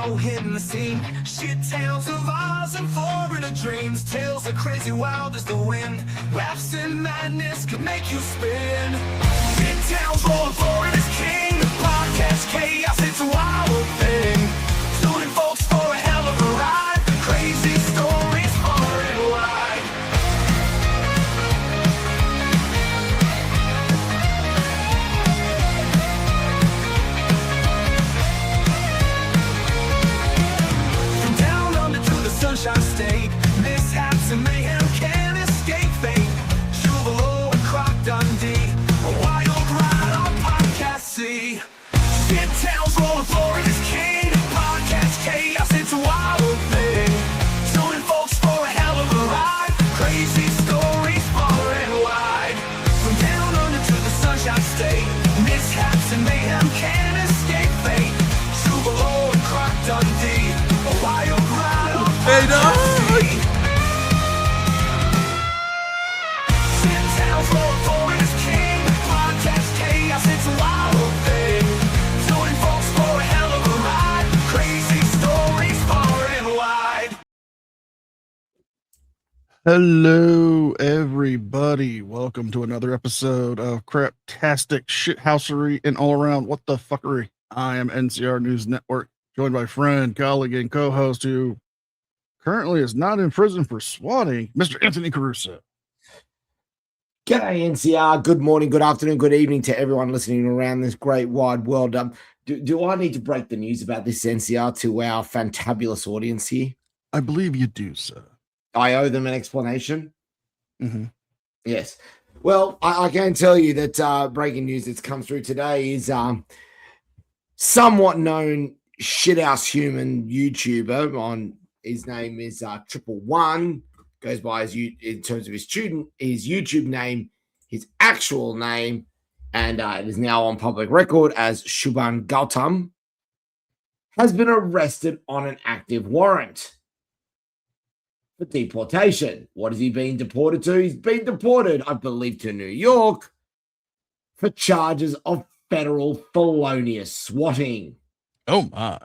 show hitting the scene. Shit tales of Oz and foreigner dreams. Tales are crazy wild as the wind. Laughs and madness can make you spin. Shit tales rolling forward as king. The podcast chaos, it's a wild thing. Tuning folks for a hell of a ride. Crazy stories far and wide. From down under to the Sunshine State, mishaps and mayhem can't escape fate. Shuvalo and Croc Dundee, a wild ride on podcast sea. Shit tales rolling forward as king. Podcast chaos, it's a wild thing. Tuning folks for a hell of a ride. Crazy stories far and wide. From down under to the Sunshine State, mishaps and mayhem can't escape fate. Shuvalo and Croc Dundee, a wild ride on podcast sea. Shit tales rolling forward as king. Podcast chaos, it's a wild thing. Tuning folks for a hell of a ride. Crazy stories far and wide. Hello, everybody. Welcome to another episode of Craptastic Shithousery and all around what the fuckery. I am NCR News Network, joined by friend, colleague, and co-host who currently is not in prison for swatting, Mr. Anthony Caruso. G'day, NCR. Good morning, good afternoon, good evening to everyone listening around this great wide world. Do I need to break the news about this, NCR, to our fantabulous audience here? I believe you do, sir. I owe them an explanation. Mm-hmm. Yes. Well, I can tell you that breaking news that's come through today is somewhat known shithouse human YouTuber. His name is Triple One. Goes by in terms of his YouTube name, his actual name, and it is now on public record as Shubhan Gautam, has been arrested on an active warrant for deportation. What has he been deported to? He's been deported, I believe, to New York for charges of federal felonious swatting. Oh, my.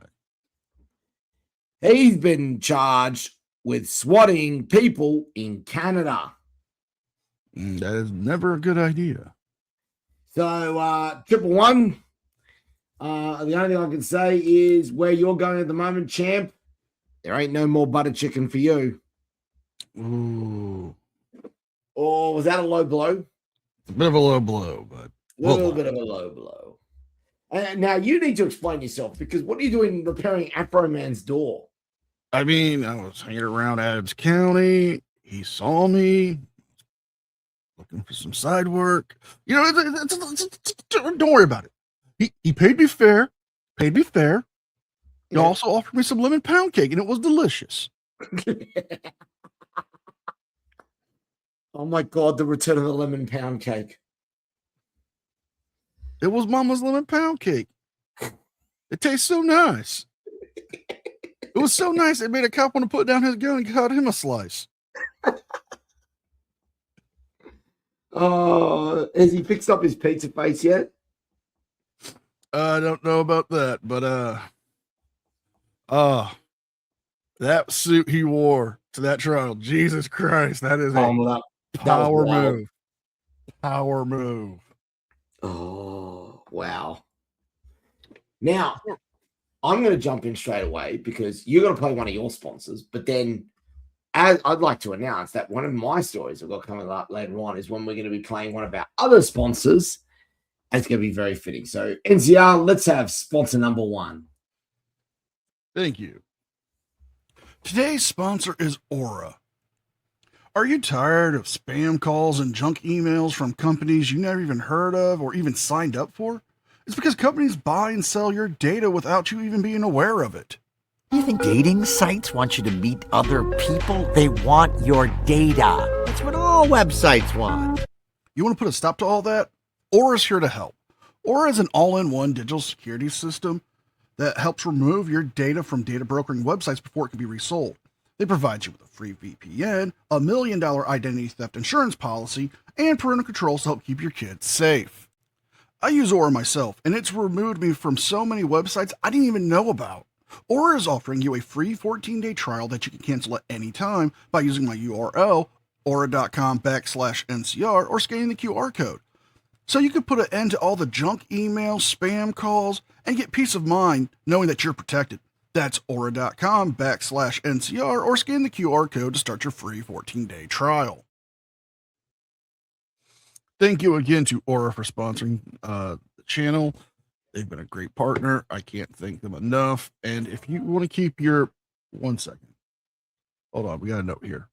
He's been charged with swatting people in Canada. That is never a good idea. So, Triple One, the only thing I can say is where you're going at the moment, champ, there ain't no more butter chicken for you. Ooh. Or was that a low blow? It's a bit of a low blow, but A little bit of a low blow. Now, you need to explain yourself, because what are you doing repairing Afro Man's door? I mean, I was hanging around Adams County. He saw me looking for some side work. You know, don't worry about it. He paid me fair. He Yeah. also offered me some lemon pound cake, and it was delicious. Oh my God, the return of the lemon pound cake. It was Mama's lemon pound cake. It tastes so nice. It was so nice, it made a cop want to put down his gun and cut him a slice. Oh, has he fixed up his pizza face yet? I don't know about that, but that suit he wore to that trial, Jesus Christ, that is a power move. Power move. Oh, wow. Now, I'm going to jump in straight away because you're going to play one of your sponsors, but then as I'd like to announce that one of my stories I've got coming up later on is when we're going to be playing one of our other sponsors. And it's going to be very fitting. So, NCR, let's have sponsor number one. Thank you. Today's sponsor is Aura. Are you tired of spam calls and junk emails from companies you never even heard of or even signed up for? It's because companies buy and sell your data without you even being aware of it. You think dating sites want you to meet other people? They want your data. That's what all websites want. You want to put a stop to all that? Aura's here to help. Aura is an all-in-one digital security system that helps remove your data from data brokering websites before it can be resold. They provide you with a free VPN, $1 million identity theft insurance policy, and parental controls to help keep your kids safe. I use Aura myself, and it's removed me from so many websites I didn't even know about. Aura is offering you a free 14-day trial that you can cancel at any time by using my URL, aura.com/NCR, or scanning the QR code. So you can put an end to all the junk emails, spam calls, and get peace of mind knowing that you're protected. That's aura.com/NCR, or scan the QR code to start your free 14-day trial. Thank you again to Aura for sponsoring the channel. They've been a great partner. I can't thank them enough. And if you want to keep your 1 second, hold on, we got a note here.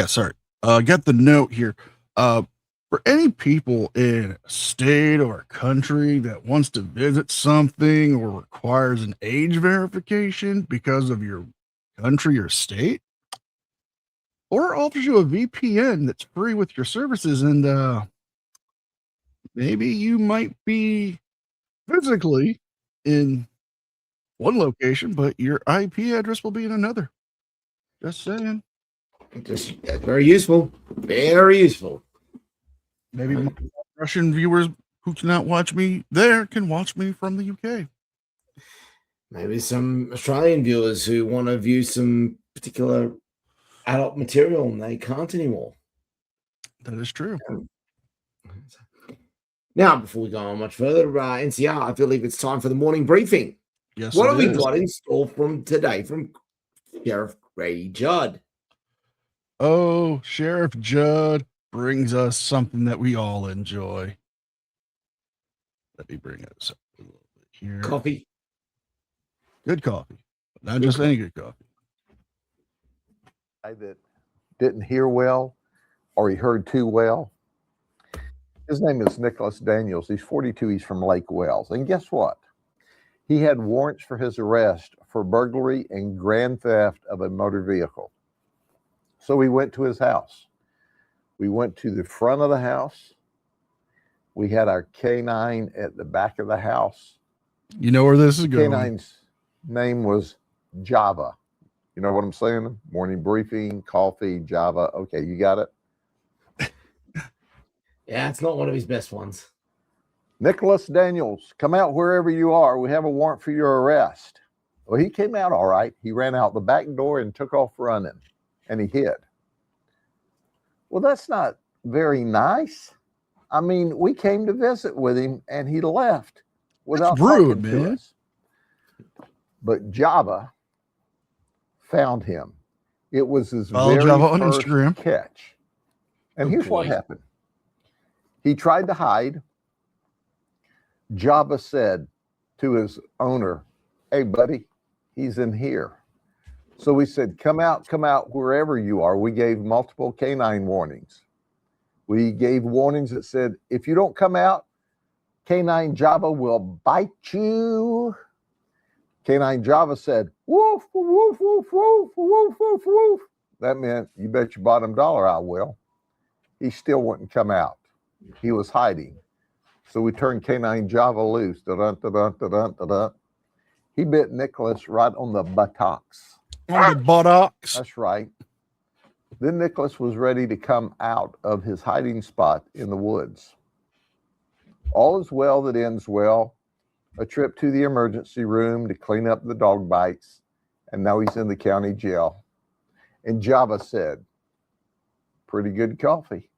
Sorry. Got the note here. For any people in a state or a country that wants to visit something or requires an age verification because of your country or state, or offers you a VPN that's free with your services, and maybe you might be physically in one location, but your IP address will be in another. Just saying. That's very useful. Very useful. Maybe my Russian viewers who cannot watch me there can watch me from the UK. Maybe some Australian viewers who want to view some particular adult material and they can't anymore. That is true. Now, before we go on much further, NCR, I believe it's time for the morning briefing. Yes, What have we is. got in store from today from Sheriff Grady Judd? Oh, Sheriff Judd brings us something that we all enjoy. Let me bring this up a little bit here. Coffee. Good coffee. Not just any good coffee. That didn't hear well or he heard too well. His name is Nicholas Daniels. He's 42. He's from Lake Wells. And guess what? He had warrants for his arrest for burglary and grand theft of a motor vehicle. So we went to his house. We went to the front of the house. We had our K9 at the back of the house. You know where this is going. K9's name was Java. You know what I'm saying? Morning briefing, coffee, Java. Okay, you got it? Yeah, it's not one of his best ones. Nicholas Daniels, come out wherever you are. We have a warrant for your arrest. Well, he came out all right. He ran out the back door and took off running, and he hid. Well, that's not very nice. I mean, we came to visit with him, and he left without rude, talking to man. us. But Java found him. It was his Follow very Java on first Instagram. catch. And Oh, here's what boy. happened. He tried to hide. Java said to his owner, "Hey, buddy, he's in here." So we said, come out wherever you are. We gave multiple canine warnings. We gave warnings that said, if you don't come out, Canine Java will bite you. Canine Java said, woof, woof, woof, woof, woof, woof, woof. That meant, you bet your bottom dollar I will. He still wouldn't come out. He was hiding. So we turned Canine Java loose. Da-dun, da-dun, da-dun, da-dun. He bit Nicholas right on the buttocks. On the buttocks. That's right. Then Nicholas was ready to come out of his hiding spot in the woods. All is well that ends well. A trip to the emergency room to clean up the dog bites, and now he's in the county jail. And Java said, pretty good coffee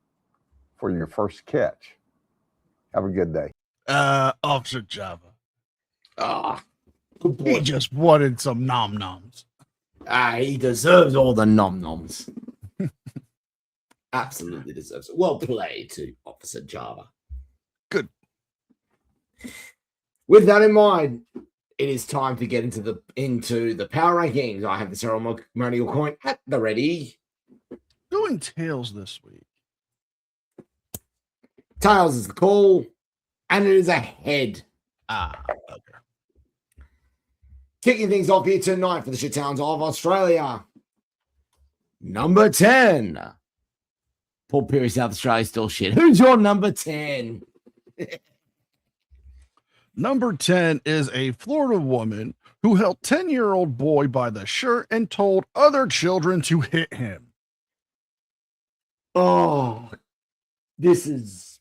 for your first catch. Have a good day. Officer Java. Ah, good boy. He just wanted some nom-noms. He deserves all the nom-noms. Absolutely deserves it. Well played to Officer Java. Good. With that in mind, it is time to get into the power rankings. I have the ceremonial coin at the ready. Doing tails this week. Tails is the call, and it is ahead. Okay. Kicking things off here tonight for the shit towns of Australia. Number 10. Port Pirie, South Australia, still shit. Who's your number 10? Number 10 is a Florida woman who held 10-year-old boy by the shirt and told other children to hit him. Oh, this is.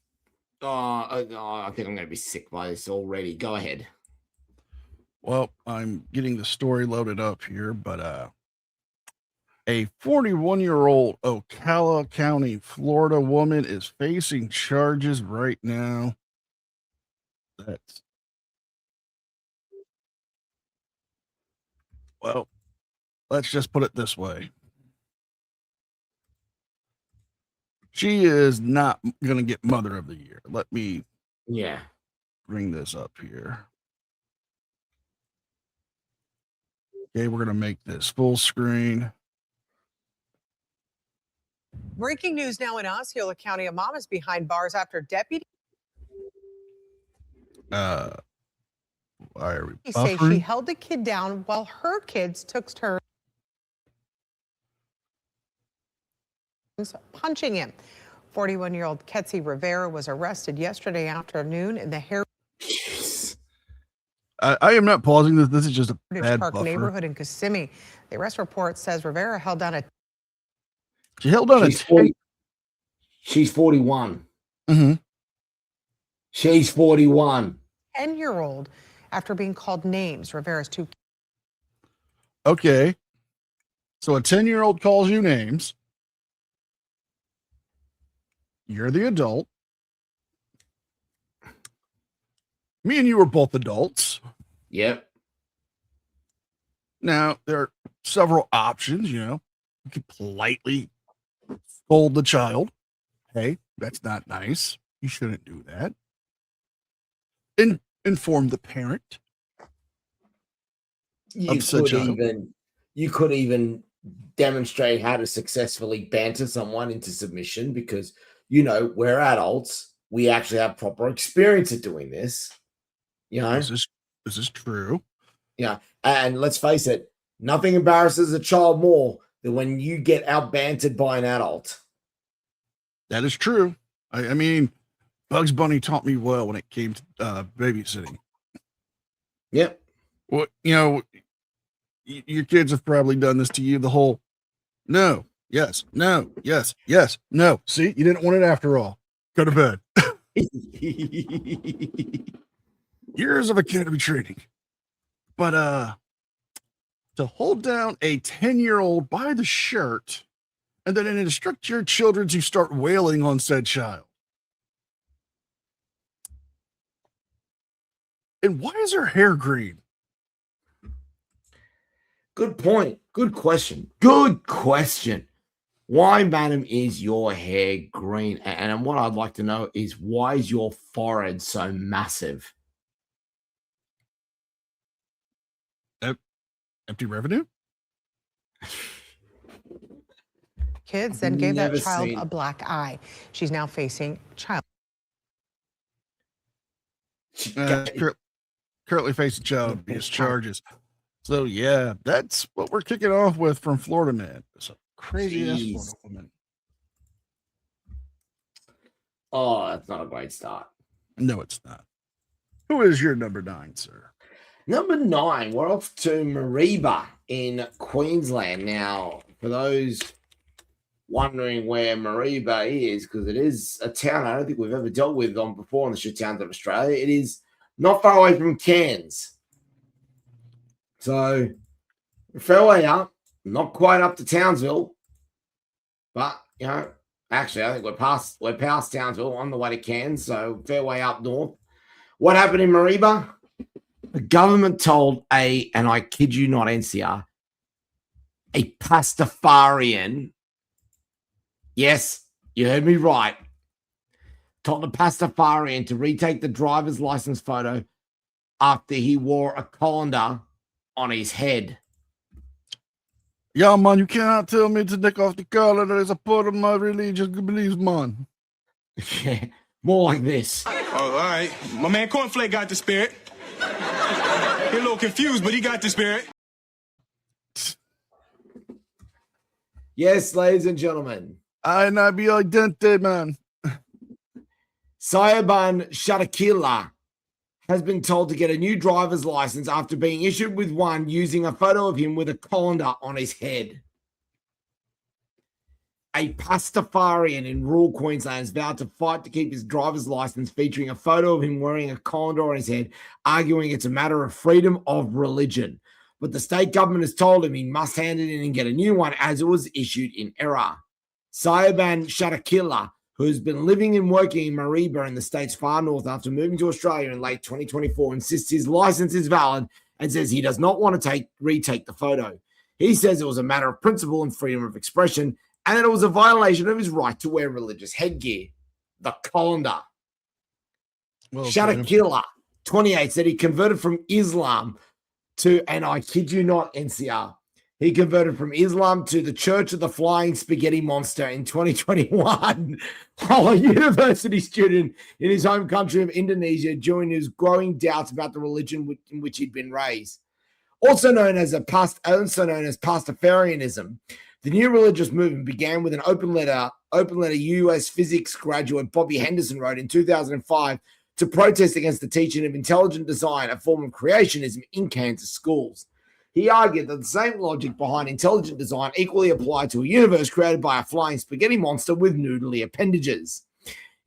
I think I'm going to be sick by this already. Go ahead. Well, I'm getting the story loaded up here, but a 41-year-old Ocala County, Florida woman is facing charges right now. That's well, let's just put it this way. She is not going to get Mother of the Year. Let me bring this up here. Okay, we're going to make this full screen. Breaking news now in Osceola County. A mom is behind bars after deputies Why are we say she buffering? held the kid down while her kids took turns punching him. 41-year-old Ketsy Rivera was arrested yesterday afternoon in the Heritage I am not pausing this. This is just a bad Park buffer. neighborhood in Kissimmee. The arrest report says Rivera held down a She held on She's 40, she's 41. Mm-hmm. She's 41. 10-year-old after being called names. Rivera's two. Okay. So a 10-year-old calls you names. You're the adult. Me and you were both adults. Yep. Now, there are several options, you could politely scold the child. Hey, that's not nice. You shouldn't do that. And inform the parent. You could even demonstrate how to successfully banter someone into submission because, we're adults. We actually have proper experience at doing this. This is true. Yeah. And let's face it, nothing embarrasses a child more than when you get out bantered by an adult. That is true. I mean, Bugs Bunny taught me well when it came to babysitting. Yep. Well, your kids have probably done this to you. The whole no, yes, no, yes, yes, no. See, you didn't want it after all. Go to bed. Years of academy training. But to hold down a 10-year-old by the shirt and then instruct your children to start wailing on said child. And why is her hair green? Good point. Good question. Good question. Why, madam, is your hair green? And what I'd like to know is why is your forehead so massive? Empty revenue? Kids then gave that Never child seen- a black eye. She's now facing child. Currently facing child abuse charges. So yeah, that's what we're kicking off with from Florida Man. It's a crazy ass Florida woman. Oh, that's not a great start. No, it's not. Who is your number 9, sir? Number 9, we're off to Mariba in Queensland. Now, for those wondering where Mariba is, because it is a town I don't think we've ever dealt with on before on the Shit Towns of Australia, it is not far away from Cairns. So, a fair way up, not quite up to Townsville, but, actually, I think we're past Townsville on the way to Cairns, so fair way up north. What happened in Mariba? The government told and I kid you not, NCR, a Pastafarian, yes, you heard me right, told a Pastafarian to retake the driver's license photo after he wore a colander on his head. Yeah, man, you cannot tell me to take off the collar. That is a part of my religious beliefs, man. Yeah, more like this. Oh, all right. My man Cornflake got the spirit. He a little confused, but he got the spirit. Yes, ladies and gentlemen. I not be identity, man. Sayaban Shatakila has been told to get a new driver's license after being issued with one using a photo of him with a colander on his head. A Pastafarian in rural Queensland has vowed to fight to keep his driver's license, featuring a photo of him wearing a colander on his head, arguing it's a matter of freedom of religion. But the state government has told him he must hand it in and get a new one as it was issued in error. Sayaban Shatakilla, who's been living and working in Mariba in the state's far north after moving to Australia in late 2024, insists his license is valid and says he does not want to retake the photo. He says it was a matter of principle and freedom of expression, and that it was a violation of his right to wear religious headgear, the colander. Well, Shatakilla, 28, said he converted from Islam to, and I kid you not, NCR, he converted from Islam to the Church of the Flying Spaghetti Monster in 2021 while a university student in his home country of Indonesia during his growing doubts about the religion in which he'd been raised. Also known as Pastafarianism, the new religious movement began with an open letter U.S. physics graduate Bobby Henderson wrote in 2005 to protest against the teaching of intelligent design, a form of creationism in Kansas schools. He argued that the same logic behind intelligent design equally applied to a universe created by a flying spaghetti monster with noodly appendages.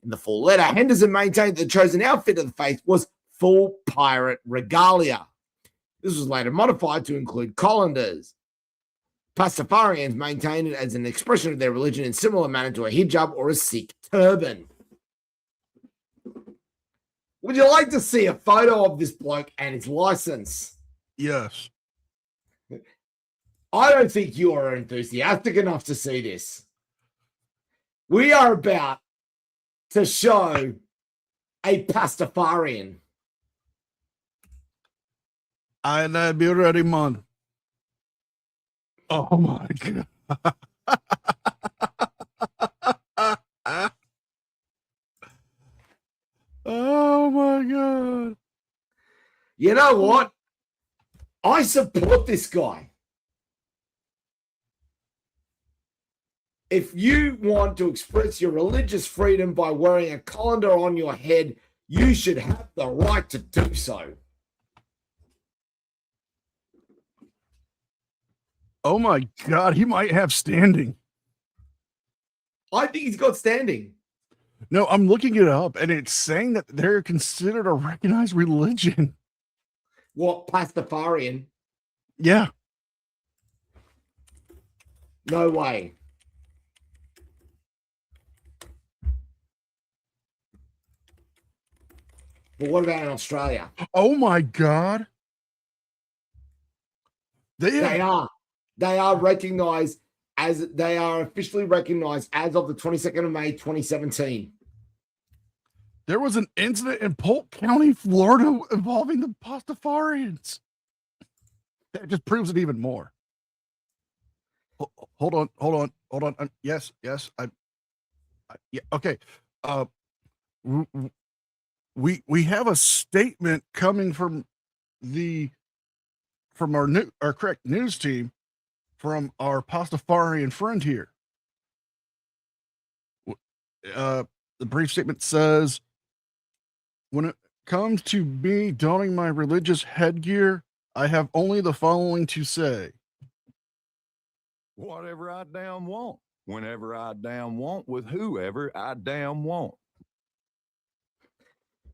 In the full letter, Henderson maintained that the chosen outfit of the faith was full pirate regalia. This was later modified to include colanders. Pastafarians maintain it as an expression of their religion in similar manner to a hijab or a Sikh turban. Would you like to see a photo of this bloke and his license? Yes. I don't think you are enthusiastic enough to see this. We are about to show a Pastafarian. I'd be ready, man. Oh my God. Oh my God. You know what? I support this guy. If you want to express your religious freedom by wearing a colander on your head, you should have the right to do so. Oh my God, he might have standing. I think he's got standing. No, I'm looking it up, and it's saying that they're considered a recognized religion. What, Pastafarian? Yeah. No way. But what about in Australia? Oh my God. They are recognized as they are officially recognized as of the 22nd of May, 2017. There was an incident in Polk County, Florida involving the Pastafarians. That just proves it even more. Hold on. Yes. Yeah. Okay. We have a statement coming from our correct news team from our Pastafarian friend here. The brief statement says, when it comes to me donning my religious headgear, I have only the following to say. Whatever I damn want, whenever I damn want, with whoever I damn want.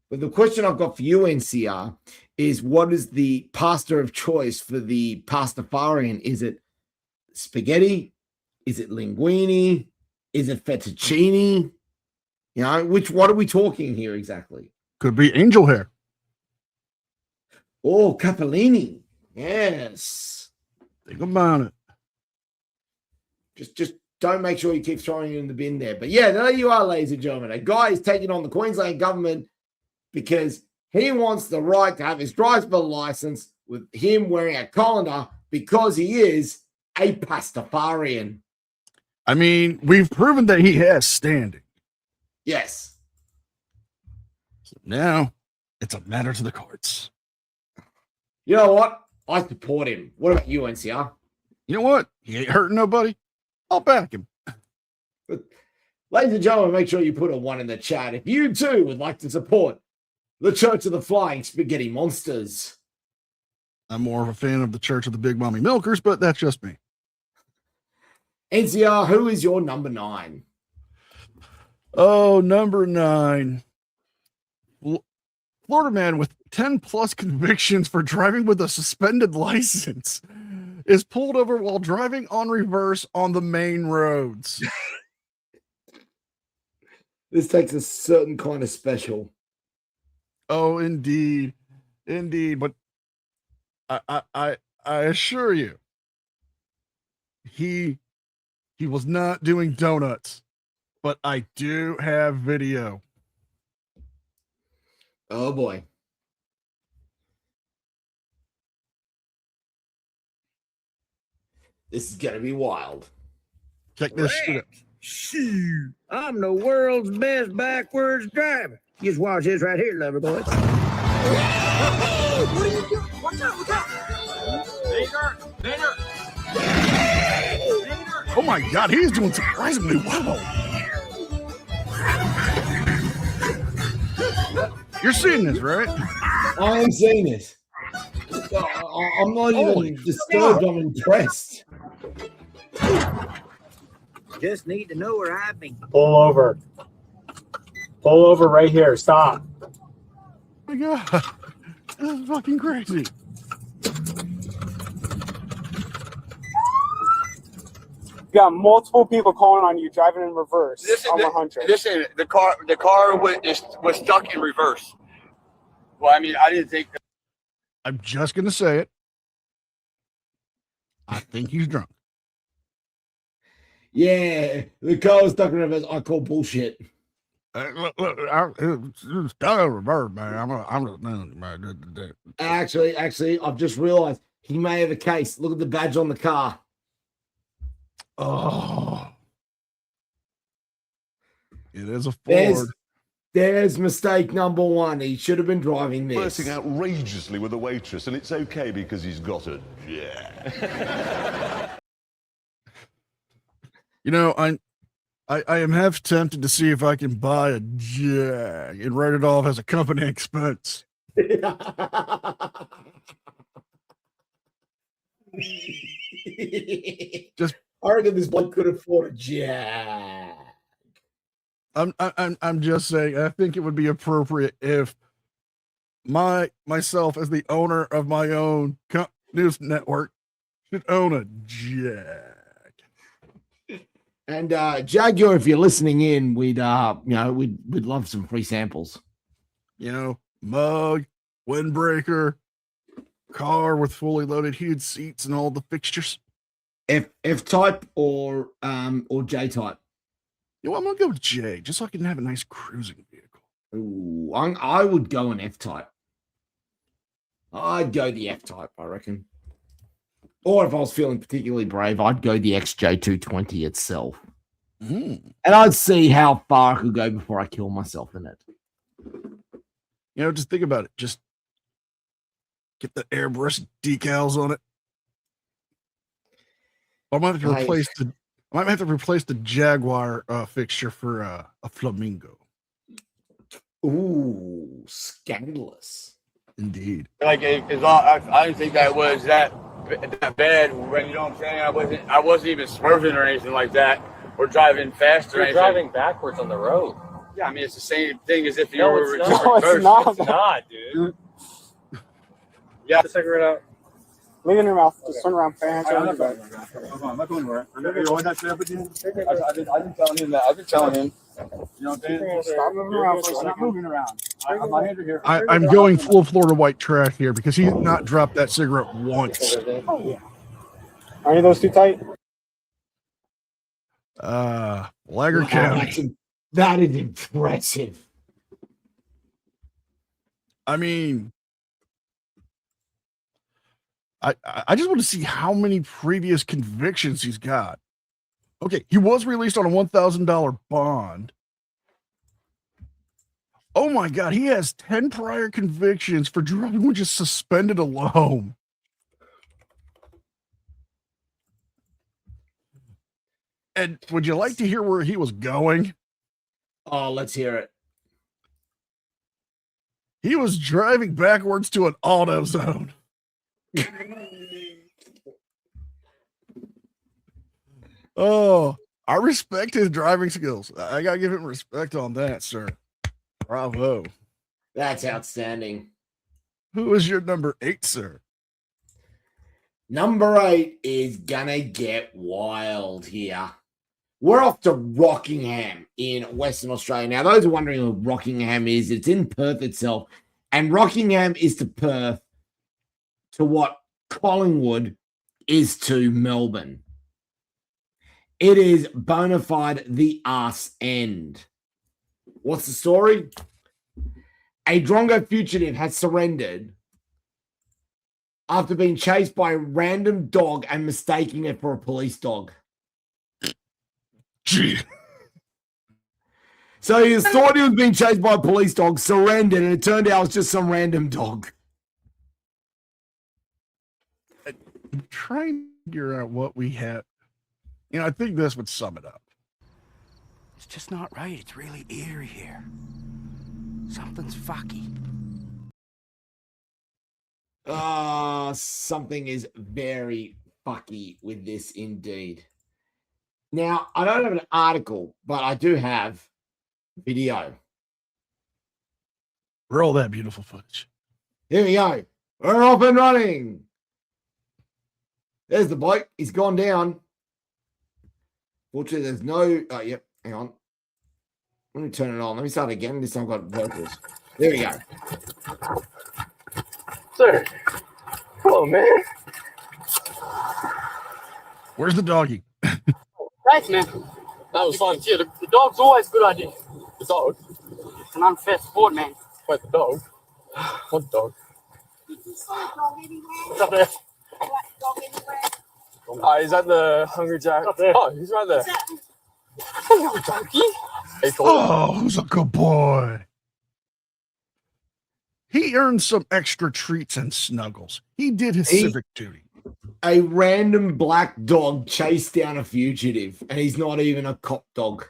But the question I've got for you, NCR, is what is the pasta of choice for the Pastafarian? Is it spaghetti? Is it linguine? Is it fettuccine? You know, what are we talking here exactly? Could be angel hair. Oh, capellini. Yes. Think about it. Just don't make sure you keep throwing it in the bin there. But yeah, there you are, ladies and gentlemen. A guy is taking on the Queensland government because he wants the right to have his driver's license with him wearing a colander because he is a Pastafarian. I mean, we've proven that he has standing. Yes. So now it's a matter to the courts. You know what? I support him. What about you, NCR? You know what? He ain't hurting nobody. I'll back him. But, ladies and gentlemen, make sure you put a 1 in the chat if you too would like to support the Church of the Flying Spaghetti Monsters. I'm more of a fan of the Church of the Big Mommy Milkers, but that's just me. NCR, who is your number 9? Oh, number 9. Florida man with 10 plus convictions for driving with a suspended license is pulled over while driving on reverse on the main roads. This takes a certain kind of special. Oh, indeed. Indeed. But I assure you, he was not doing donuts, but I do have video. Oh boy. This is gonna be wild. Check this shit out. Shoot, I'm the world's best backwards driver. Just watch this right here, lover boys. What are you doing? Watch out, look out! Vader! Oh my God, he's doing surprisingly well. You're seeing this, right? I am seeing this. I'm not even disturbed. I'm impressed. Just need to know where I've been. Pull over. Pull over right here. Stop. Oh my God, this is fucking crazy. You got multiple people calling on you driving in reverse on 100. Listen, the car was stuck in reverse. Well, I mean, I didn't think. I'm just gonna say it. I think he's drunk. Yeah, the car was stuck in reverse. I call bullshit. Look, it's stuck in reverse, man. I'm Actually, I've just realized he may have a case. Look at the badge on the car. Oh, it is a Ford. There's mistake number 1. He should have been driving this. Flirting outrageously with a waitress, and it's okay because he's got a Jag. You know, I am half tempted to see if I can buy a Jag and write it off as a company expense. Just, I reckon this bloke could afford a Jag. I'm just saying. I think it would be appropriate if myself as the owner of my own news network should own a Jag. And Jaguar, if you're listening in, we'd love some free samples. You know, mug, windbreaker, car with fully loaded heated seats and all the fixtures. F type or J type. You know, I'm gonna go with J, just so I can have a nice cruising vehicle. Ooh, I would go an F type. I'd go the F type, I reckon. Or if I was feeling particularly brave, I'd go the XJ220 itself. Mm. And I'd see how far I could go before I kill myself in it. You know, just think about it. Just get the airbrush decals on it. I might have to replace the Jaguar fixture for a Flamingo. Ooh, scandalous. Indeed. Like, I didn't think that was that bad. When, you know what I'm saying, I wasn't even swerving or anything like that, or driving faster. You're driving backwards on the road. Yeah, I mean, it's the same thing as if you No, were it's reversing. not. It's not, dude. Yeah. Just figure it out. Leave it in your mouth. Just turn around. I'm not going anywhere. I didn't tell him that. I've been telling him. You know what I'm saying? Stop moving around. I'm not moving around. My hands are here. I'm going full Florida white trash here because he's not dropped that cigarette once. Oh, yeah. Are any of those too tight? Lager County. That is impressive. I mean, I just want to see how many previous convictions he's got. Okay, he was released on a $1,000 bond. Oh my God, he has 10 prior convictions for driving which is suspended alone. And would you like to hear where he was going? Oh, let's hear it. He was driving backwards to an auto zone. Oh, I respect his driving skills. I gotta give him respect on that, sir. Bravo. That's outstanding. Who is your number 8, sir? Number 8 is gonna get wild here. We're off to Rockingham in Western Australia. Now, those are wondering who Rockingham is. It's in Perth itself. And Rockingham is to Perth to what Collingwood is to Melbourne. It is bona fide the arse end. What's the story? A Drongo fugitive has surrendered after being chased by a random dog and mistaking it for a police dog. Gee. So he thought he was being chased by a police dog, surrendered, and it turned out it was just some random dog. I'm trying to figure out what we have. You know, I think this would sum it up. It's just not right. It's really eerie here. Something's fucky. Something is very fucky with this indeed. Now, I don't have an article, but I do have video. Roll that beautiful footage. Here we go. We're off and running. There's the bloke. He's gone down. Fortunately, there's no... Oh, yep. Hang on. Let me turn it on. Let me start again. This time I've got vocals. There we go. Sir. Hello, man. Where's the doggy? Thanks, man. That was fun. Yeah, the dog's always a good idea. The dog? It's an unfair sport, man. Wait, the dog? What dog? What's up there? Oh, is that the Hungry Jack? Up there. Oh, he's right there. Hello, doggy. Hey, cool. Oh, who's a good boy? He earned some extra treats and snuggles. He did his civic duty. A random black dog chased down a fugitive, and he's not even a cop dog.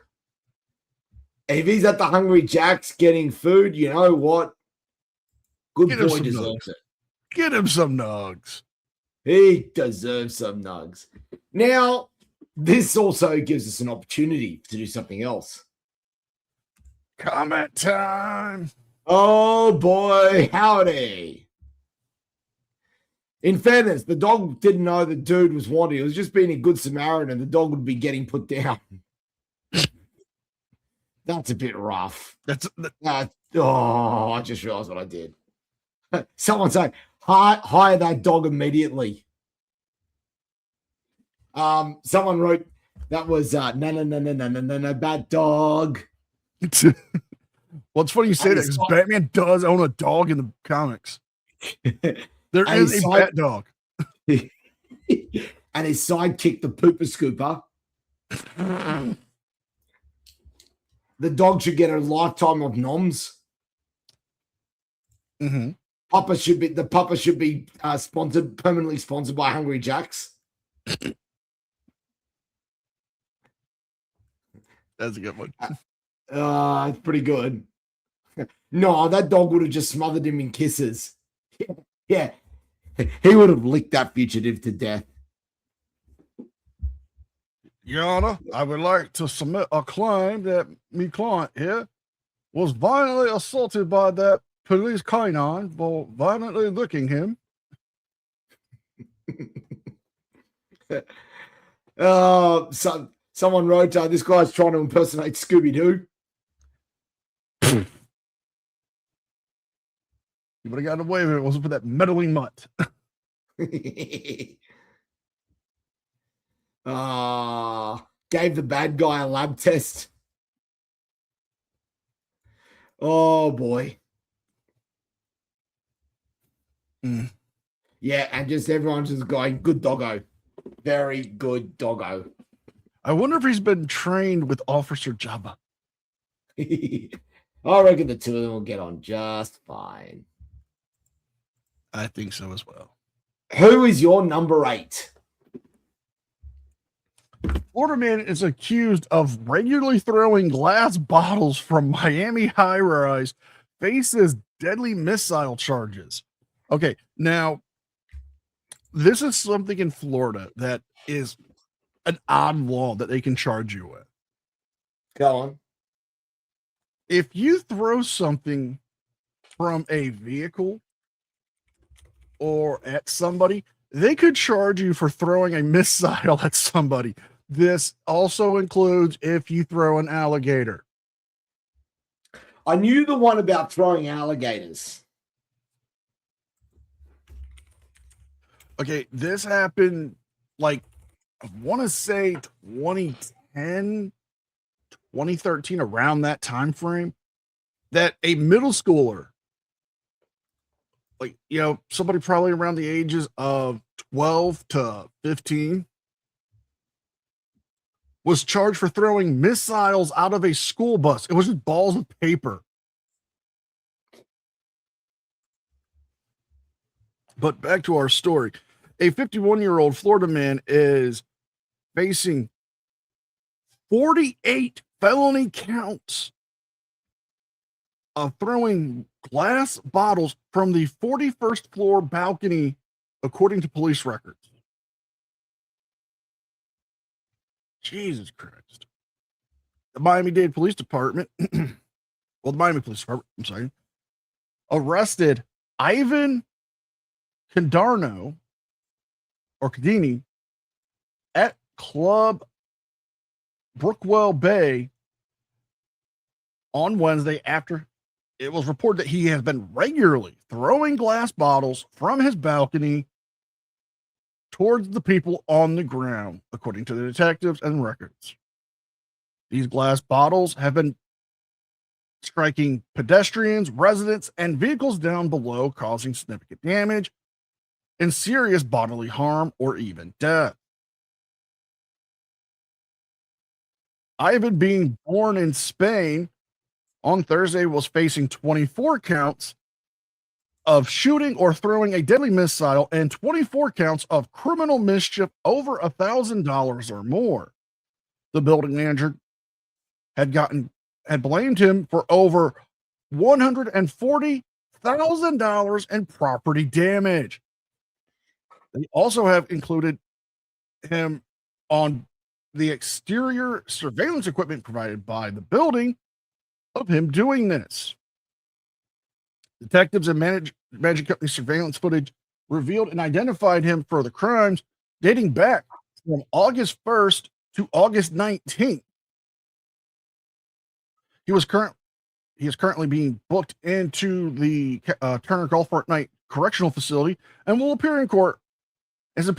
If he's at the Hungry Jack's getting food, you know what? Good boy deserves it. Get him some nugs. He deserves some nugs. Now, this also gives us an opportunity to do something else. Comment time. Oh, boy. Howdy. In fairness, the dog didn't know the dude was wanted. It was just being a good Samaritan, and the dog would be getting put down. That's a bit rough. I just realized what I did. Someone say, hire that dog immediately. Someone wrote, that was, no, bad dog. Well, it's funny you say that because Batman does own a dog in the comics. There is a bat dog. And his sidekick, the pooper scooper. The dog should get a lifetime of noms. Mm-hmm. The pupper should be permanently sponsored by Hungry Jack's. That's a good one. It's pretty good. No, that dog would have just smothered him in kisses. Yeah. He would have licked that fugitive to death. Your Honor, I would like to submit a claim that me client here was violently assaulted by that police canine for violently licking him. Someone wrote, this guy's trying to impersonate Scooby-Doo. You would have gotten away with it. It wasn't for that meddling mutt. Gave the bad guy a lab test. Oh, boy. Mm. Yeah, and just everyone's just going, good doggo. Very good doggo. I wonder if he's been trained with Officer Jabba. I reckon the two of them will get on just fine. I think so as well. Who is your number 8? Florida man is accused of regularly throwing glass bottles from Miami high-rise, faces deadly missile charges. Okay, now, this is something in Florida that is an odd law that they can charge you with. Go on. If you throw something from a vehicle or at somebody, they could charge you for throwing a missile at somebody. This also includes if you throw an alligator. I knew the one about throwing alligators. Okay, this happened like, I want to say 2010, 2013, around that time frame, that a middle schooler, like, you know, somebody probably around the ages of 12 to 15, was charged for throwing missiles out of a school bus. It was just balls of paper. But back to our story. A 51-year-old Florida man is facing 48 felony counts of throwing glass bottles from the 41st floor balcony, according to police records. Jesus Christ. The Miami-Dade Police Department, the Miami Police Department, I'm sorry, arrested Ivan Cadini at Club Brookwell Bay on Wednesday after it was reported that he has been regularly throwing glass bottles from his balcony towards the people on the ground, according to the detectives and records. These glass bottles have been striking pedestrians, residents, and vehicles down below, causing significant damage and serious bodily harm or even death. Ivan, being born in Spain, on Thursday was facing 24 counts of shooting or throwing a deadly missile and 24 counts of criminal mischief over $1,000 or more. The building manager had blamed him for over $140,000 in property damage. They also have included him on the exterior surveillance equipment provided by the building of him doing this. Detectives and managing company surveillance footage revealed and identified him for the crimes dating back from August 1st to August 19th. He is currently being booked into the Turner Gulf Fortnight Correctional Facility and will appear in court. And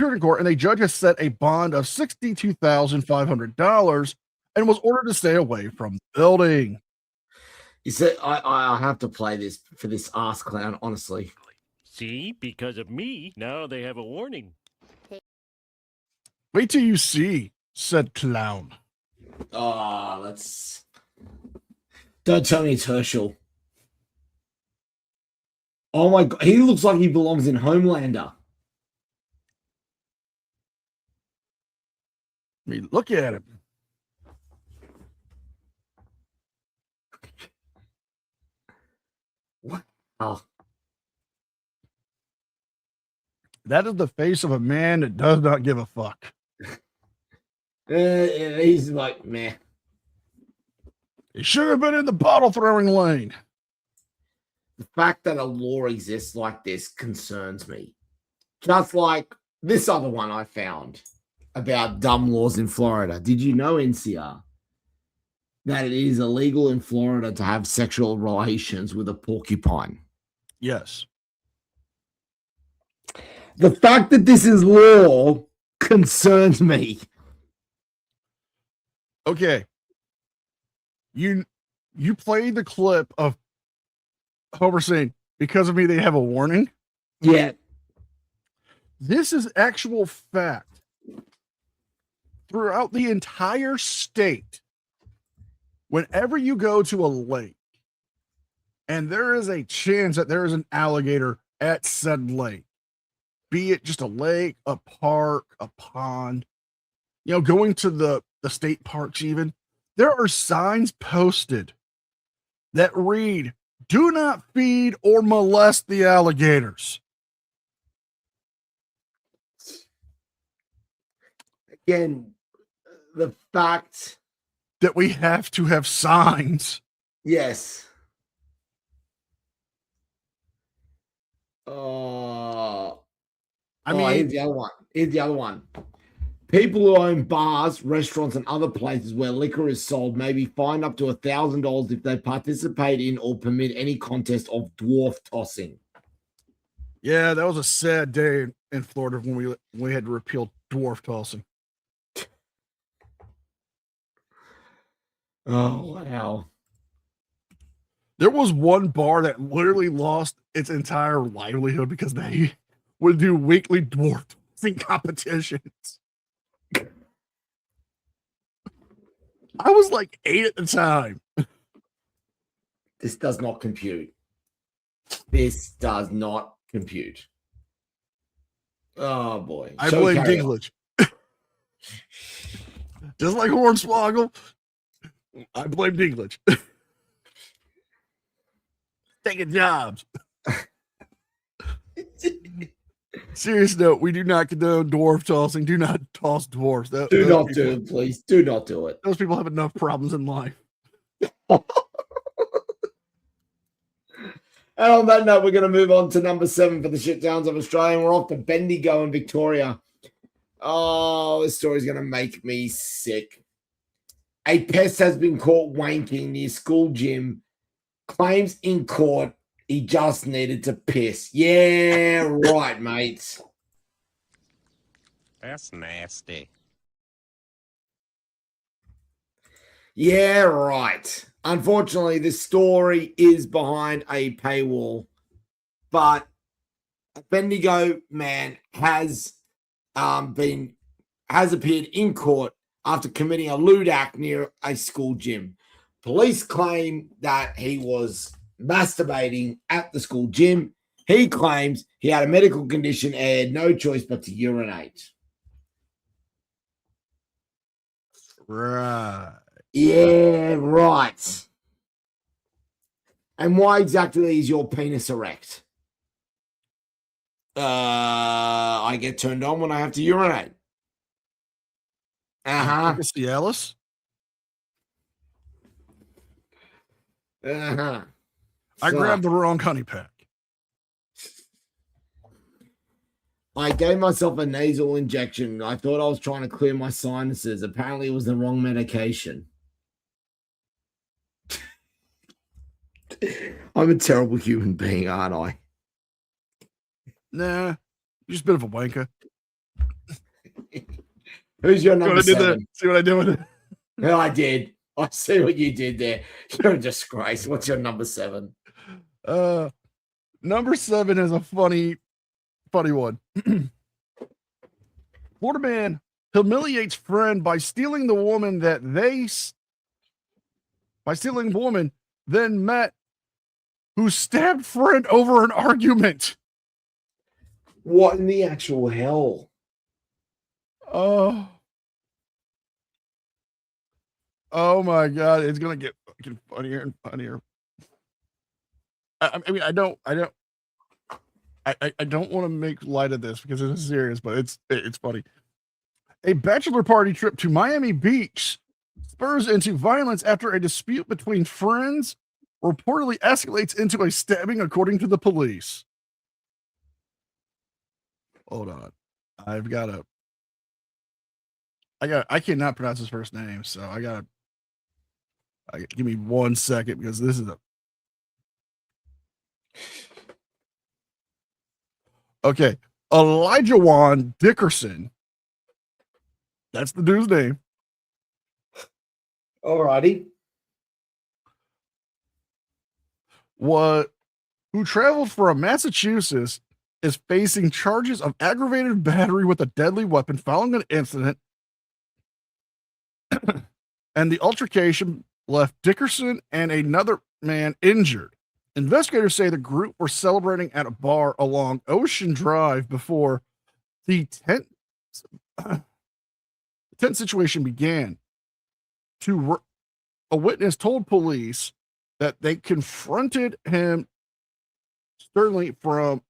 a judge has set a bond of $62,500 and was ordered to stay away from the building. You said I have to play this for this ass clown, honestly. See, because of me, now they have a warning. Wait till you see, said clown. Don't tell me it's Herschel. Oh my God, he looks like he belongs in Homelander. I mean, look at him. What? Oh. That is the face of a man that does not give a fuck. He's like, meh. He should have been in the bottle throwing lane. The fact that a law exists like this concerns me. Just like this other one I found about dumb laws in Florida. Did you know, NCR, that it is illegal in Florida to have sexual relations with a porcupine? Yes. The fact that this is law concerns me. Okay. You played the clip of Homer saying, because of me, they have a warning. Yeah. This is actual fact. Throughout the entire state, whenever you go to a lake and there is a chance that there is an alligator at said lake, be it just a lake, a park, a pond, you know, going to the state parks even, there are signs posted that read, do not feed or molest the alligators. Again, the fact that we have to have signs. Yes. I Here's the other one. Here's the other one. People who own bars, restaurants, and other places where liquor is sold may be fined up to $1,000 if they participate in or permit any contest of dwarf tossing. Yeah, that was a sad day in Florida when we had to repeal dwarf tossing. Oh, wow. There was one bar that literally lost its entire livelihood because they would do weekly dwarf tossing competitions. I was like 8 at the time. This does not compute. This does not compute. Oh, boy. I blame Dinklage. Just like Hornswoggle, I blame Dinklage. Taking jobs. Serious note, we do not condone dwarf tossing. Do not toss dwarfs. Do not do it, please. Do not do it. Those people have enough problems in life. And on that note, we're going to move on to number 7 for the shit towns of Australia. We're off to Bendigo in Victoria. Oh, this story's going to make me sick. A pest has been caught wanking near school gym. Claims in court he just needed to piss. Yeah, right, mates. That's nasty. Yeah, right. Unfortunately, this story is behind a paywall, but a Bendigo man has appeared in court after committing a lewd act near a school gym. Police claim that he was masturbating at the school gym. He claims he had a medical condition and had no choice but to urinate. Right. Yeah, right. And why exactly is your penis erect? I get turned on when I have to urinate. Cialis? I grabbed the wrong honey pack. I gave myself a nasal injection. I thought I was trying to clear my sinuses. Apparently, it was the wrong medication. I'm a terrible human being, aren't I? Nah, you're just a bit of a wanker. Who's your number 7? See what I did with it? No, I did. I see what you did there. You're a disgrace. What's your number 7? Number 7 is a funny one. Florida man humiliates friend by stealing the woman then met who stabbed friend over an argument. What in the actual hell? Oh my God. It's going to get fucking funnier and funnier. I mean, I don't want to make light of this because it's serious, but it's funny. A bachelor party trip to Miami Beach spurs into violence after a dispute between friends reportedly escalates into a stabbing, according to the police. Hold on. I cannot pronounce his first name, so give me 1 second because this is okay. Elijah Juan Dickerson. That's the dude's name. Alrighty. Who traveled from Massachusetts is facing charges of aggravated battery with a deadly weapon following an incident. And the altercation left Dickerson and another man injured. Investigators say the group were celebrating at a bar along Ocean Drive before the tent situation began. A witness told police that they confronted him sternly from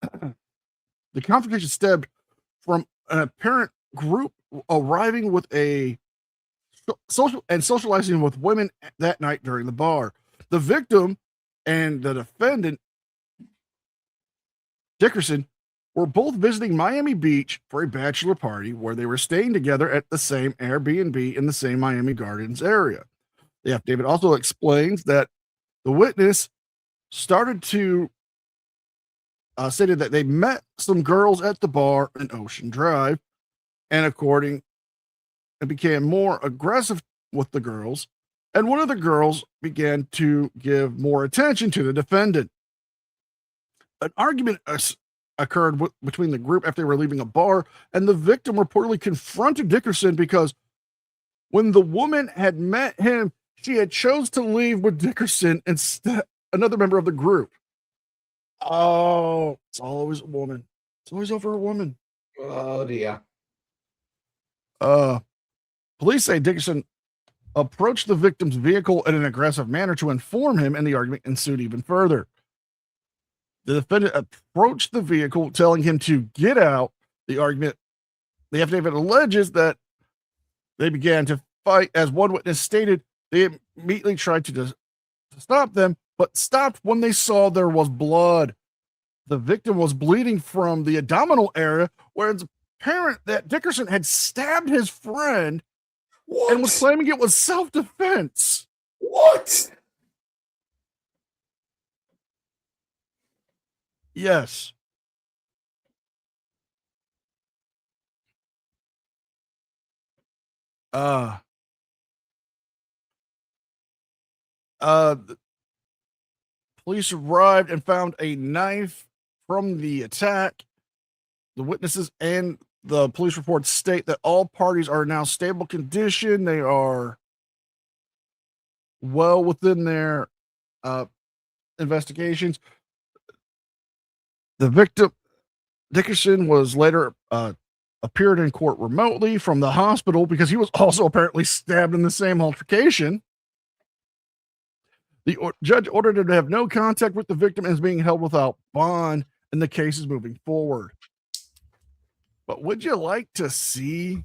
the confrontation stemmed from an apparent group arriving with a socializing with women that night during the bar. The victim and the defendant, Dickerson, were both visiting Miami Beach for a bachelor party where they were staying together at the same Airbnb in the same Miami Gardens area. The affidavit also explains that the witness stated that they met some girls at the bar in Ocean Drive, and it became more aggressive with the girls, and one of the girls began to give more attention to the defendant. An argument occurred between the group after they were leaving a bar, and the victim reportedly confronted Dickerson because when the woman had met him, she had chose to leave with Dickerson instead, another member of the group. Oh, it's always a woman. It's always over a woman. Oh dear. Police say Dickerson approached the victim's vehicle in an aggressive manner to inform him, and the argument ensued even further. The defendant approached the vehicle, telling him to get out. The affidavit alleges that they began to fight. As one witness stated, they immediately tried to stop them, but stopped when they saw there was blood. The victim was bleeding from the abdominal area, where it's apparent that Dickerson had stabbed his friend and was claiming it was self-defense. What? Yes. The police arrived and found a knife from the attack. The witnesses and the police reports state that all parties are now stable condition. They are well within their investigations. The victim, Dickerson, was later appeared in court remotely from the hospital because he was also apparently stabbed in the same altercation. The judge ordered him to have no contact with the victim and is being held without bond, and the case is moving forward. But would you like to see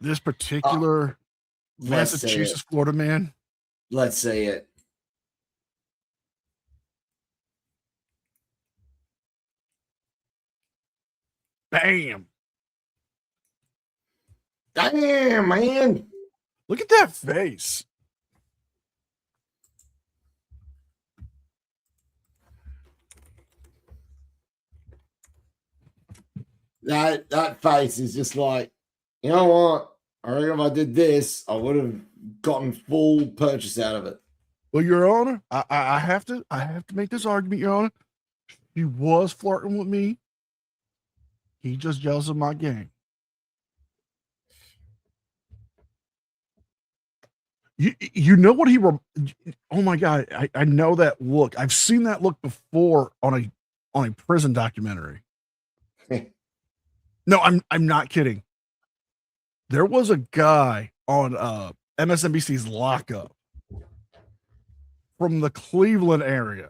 this particular Massachusetts, Florida man? Let's see it. Bam. Damn, man. Look at that face. That face is just like, you know what? I reckon if I did this, I would have gotten full purchase out of it. Well, Your Honor, I have to make this argument, Your Honor. He was flirting with me. He just jealous of my game. You know what oh my God, I know that look. I've seen that look before on a prison documentary. No, I'm not kidding. There was a guy on MSNBC's Lockup from the Cleveland area.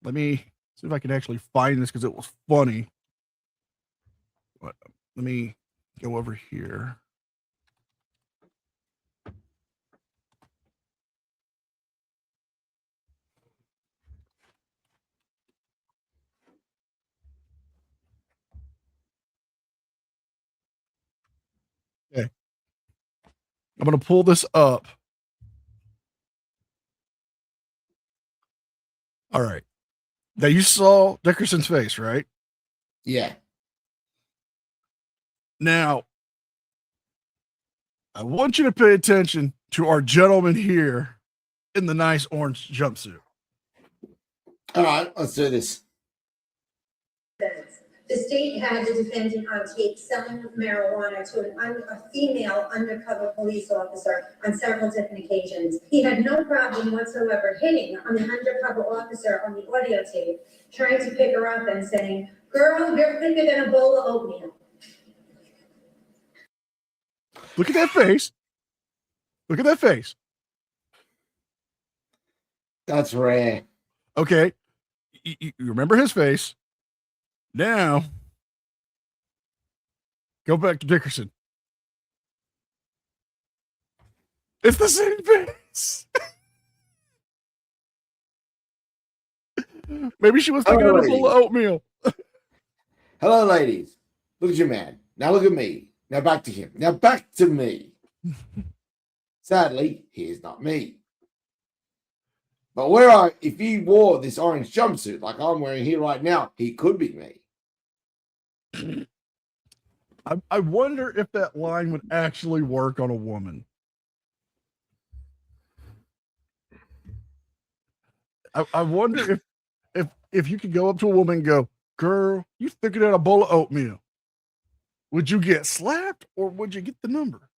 Let me see if I can actually find this because it was funny. Let me go over here. Okay. I'm going to pull this up. All right. Now you saw Dickerson's face, right? Yeah. Now, I want you to pay attention to our gentleman here in the nice orange jumpsuit. All right, let's do this. The state had the defendant on tape selling marijuana to a female undercover police officer on several different occasions. He had no problem whatsoever hitting on the undercover officer on the audio tape, trying to pick her up and saying, "Girl, you're thicker than a bowl of oatmeal." Look at that face. Look at that face. That's rare. Okay. You remember his face. Now, go back to Dickerson. It's the same face. Maybe she was thinking of a bowl of oatmeal. Hello, ladies. Look at your man. Now look at me. Now back to him. Now back to me. Sadly, he is not me. But if he wore this orange jumpsuit like I'm wearing here right now, he could be me. I wonder if that line would actually work on a woman. I wonder if you could go up to a woman and go, "Girl, you thinking of a bowl of oatmeal?" Would you get slapped or would you get the number?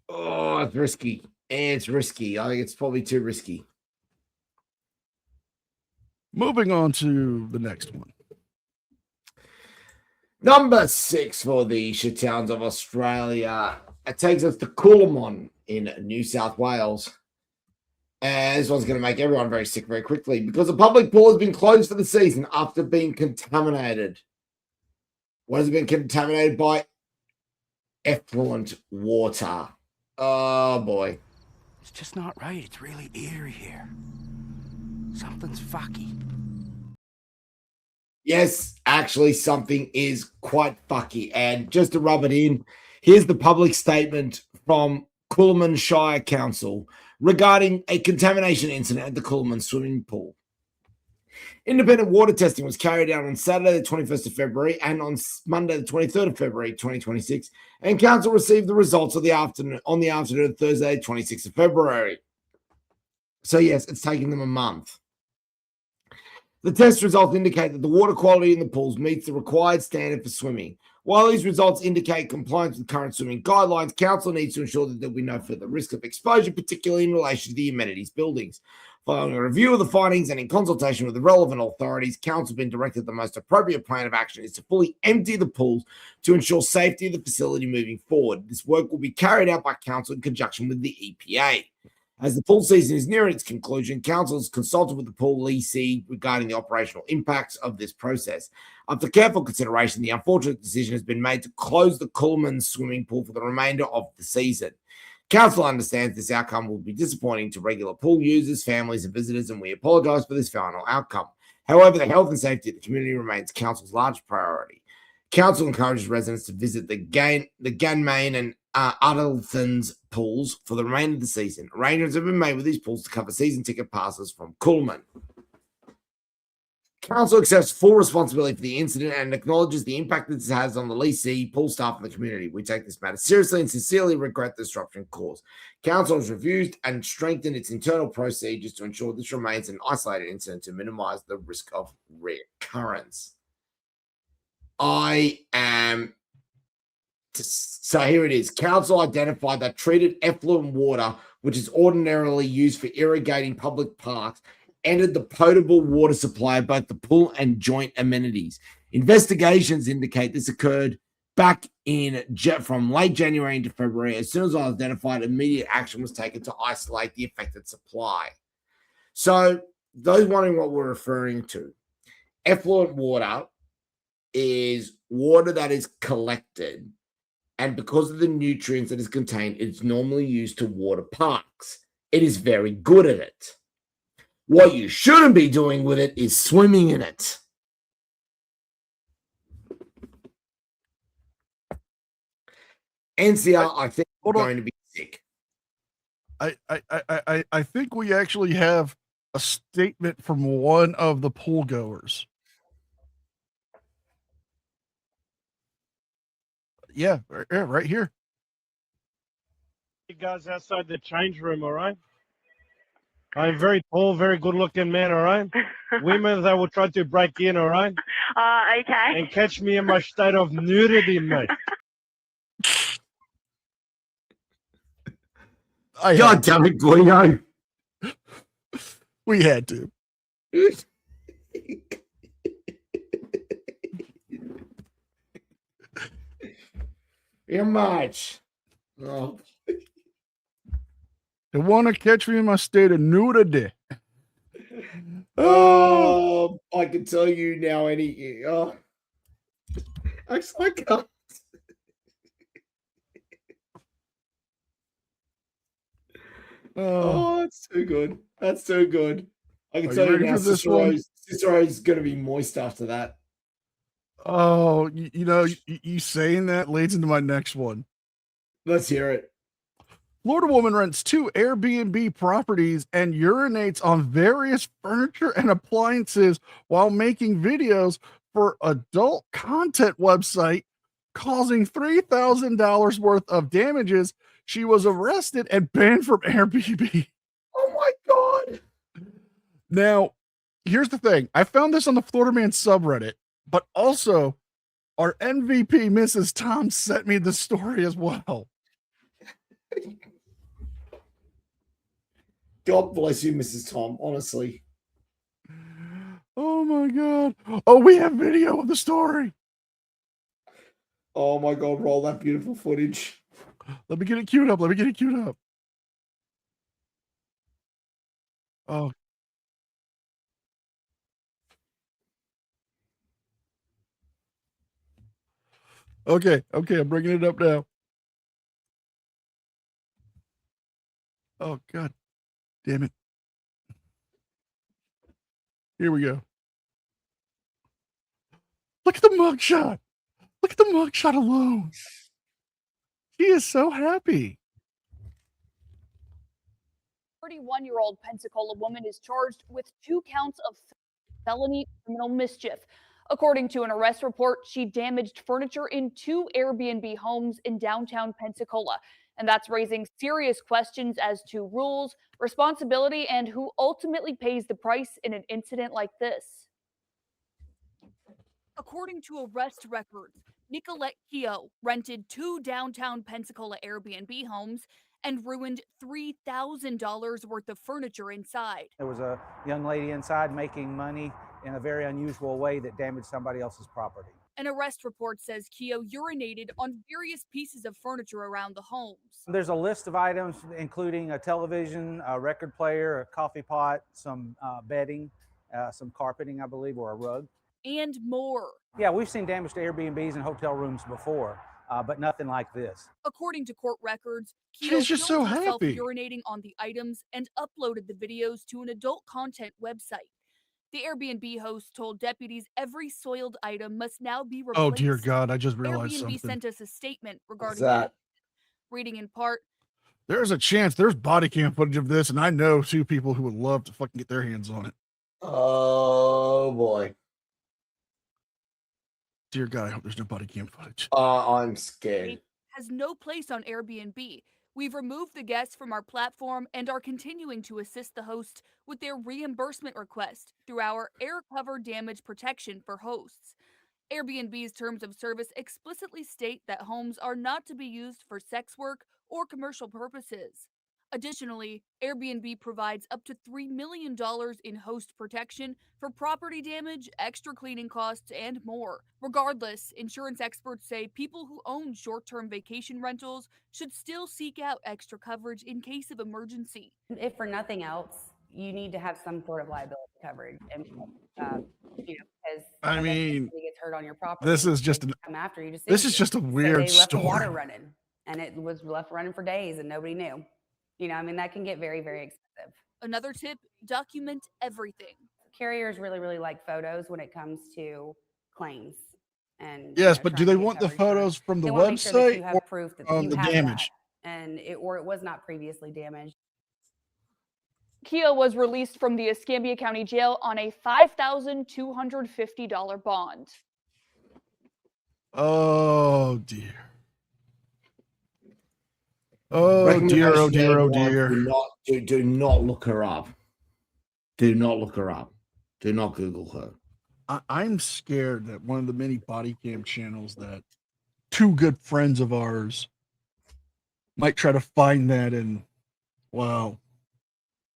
Oh, it's risky. It's risky. I think it's probably too risky. Moving on to the next one. Number 6 for the shitowns of Australia. It takes us to Coolum in New South Wales. And this one's going to make everyone very sick very quickly because the public pool has been closed for the season after being contaminated. What has it been contaminated by? Effluent water. Oh, boy. It's just not right. It's really eerie here. Something's fucky. Yes, actually, something is quite fucky. And just to rub it in, here's the public statement from Coolum Shire Council regarding a contamination incident at the Coolum swimming pool. Independent water testing was carried out on Saturday, the 21st of February, and on Monday, the 23rd of February, 2026, and council received the results on the afternoon of Thursday, 26th of February. So, yes, it's taken them a month. The test results indicate that the water quality in the pools meets the required standard for swimming. While these results indicate compliance with current swimming guidelines, council needs to ensure that there will be no further risk of exposure, particularly in relation to the amenities buildings. Following a review of the findings and in consultation with the relevant authorities, council has been directed the most appropriate plan of action is to fully empty the pools to ensure safety of the facility moving forward. This work will be carried out by council in conjunction with the EPA. As the pool season is nearing its conclusion, council has consulted with the pool lessee regarding the operational impacts of this process. After careful consideration, the unfortunate decision has been made to close the Coolum swimming pool for the remainder of the season. Council understands this outcome will be disappointing to regular pool users, families, and visitors, and we apologise for this final outcome. However, the health and safety of the community remains council's large priority. Council encourages residents to visit the Ganmain and Adelthans pools for the remainder of the season. Arrangements have been made with these pools to cover season ticket passes from Coolum. Council accepts full responsibility for the incident and acknowledges the impact this has on the lessee, pool staff, and the community. We take this matter seriously and sincerely regret the disruption caused. Council has reviewed and strengthened its internal procedures to ensure this remains an isolated incident to minimize the risk of recurrence. So here it is. Council identified that treated effluent water, which is ordinarily used for irrigating public parks, entered the potable water supply of both the pool and joint amenities. Investigations indicate this occurred back from late January into February. As soon as I identified, immediate action was taken to isolate the affected supply. So those wondering what we're referring to, effluent water is water that is collected, and because of the nutrients that is contained, it's normally used to water parks. It is very good at it. What you shouldn't be doing with it is swimming in it. NCR, I think, is going to be sick. I think we actually have a statement from one of the pool goers. Yeah, right here. Hey guys outside the change room, all right? I'm very tall, very good-looking man, all right? Women that will try to break in, all right? Okay. And catch me in my state of nudity, mate. God damn it, Guido. We had to. How much? Oh. They want to catch me in my state of nudity. Oh, I can tell you now. Actually, I can't. Oh, that's too good. That's too good. I can Are tell you you ready now, for this one? Cicero's going to be moist after that. Oh, you saying that leads into my next one. Let's hear it. Florida woman rents 2 Airbnb properties and urinates on various furniture and appliances while making videos for adult content website, causing $3,000 worth of damages. She was arrested and banned from Airbnb. Oh my God. Now, here's the thing. I found this on the Florida Man subreddit, but also our MVP, Mrs. Tom, sent me the story as well. God bless you, Mrs. Tom, honestly. Oh my God. Oh, we have video of the story. Oh my God, roll that beautiful footage. Let me get it queued up. Oh. Okay, I'm bringing it up now. Oh, God damn it. Here we go. Look at the mugshot. Look at the mugshot alone. He is so happy. 31-year-old Pensacola woman is charged with 2 counts of felony criminal mischief. According to an arrest report, she damaged furniture in 2 Airbnb homes in downtown Pensacola. And that's raising serious questions as to rules, responsibility, and who ultimately pays the price in an incident like this. According to arrest records, Nicolette Keogh rented 2 downtown Pensacola Airbnb homes and ruined $3,000 worth of furniture inside. There was a young lady inside making money in a very unusual way that damaged somebody else's property. An arrest report says Keogh urinated on various pieces of furniture around the homes. There's a list of items including a television, a record player, a coffee pot, some bedding, some carpeting, I believe, or a rug. And more. Yeah, we've seen damage to Airbnbs and hotel rooms before, but nothing like this. According to court records, She's Keogh just filmed so herself happy. urinating on the items and uploaded the videos to an adult content website. The Airbnb host told deputies every soiled item must now be replaced. Oh, dear God. I just realized Airbnb something. sent us a statement regarding that? Reading in part, There's a chance there's body cam footage of this, and I know 2 people who would love to fucking get their hands on it. Oh boy. Dear God, I hope there's no body cam footage. I'm scared. has no place on Airbnb. We've removed the guests from our platform and are continuing to assist the host with their reimbursement request through our air cover damage protection for hosts. Airbnb's terms of service explicitly state that homes are not to be used for sex work or commercial purposes. Additionally, Airbnb provides up to $3 million in host protection for property damage, extra cleaning costs, and more. Regardless, insurance experts say people who own short-term vacation rentals should still seek out extra coverage in case of emergency. If for nothing else, you need to have some sort of liability coverage, and because I mean, somebody gets hurt on your property, this is just come after you. To this is just a weird they left the water story. running, and it was left running for days, and nobody knew. I mean, that can get very, very expensive. Another tip: document everything. Carriers really like photos when it comes to claims. And yes, but do they want the photos from the website you have proof that or you the have damage? that, and it was not previously damaged. Keogh was released from the Escambia County Jail on a $5,250 bond. Oh dear. Oh dear, oh dear, oh dear. Do not look her up. Do not look her up. Do not Google her. I'm scared that one of the many body cam channels that 2 good friends of ours might try to find that, and well,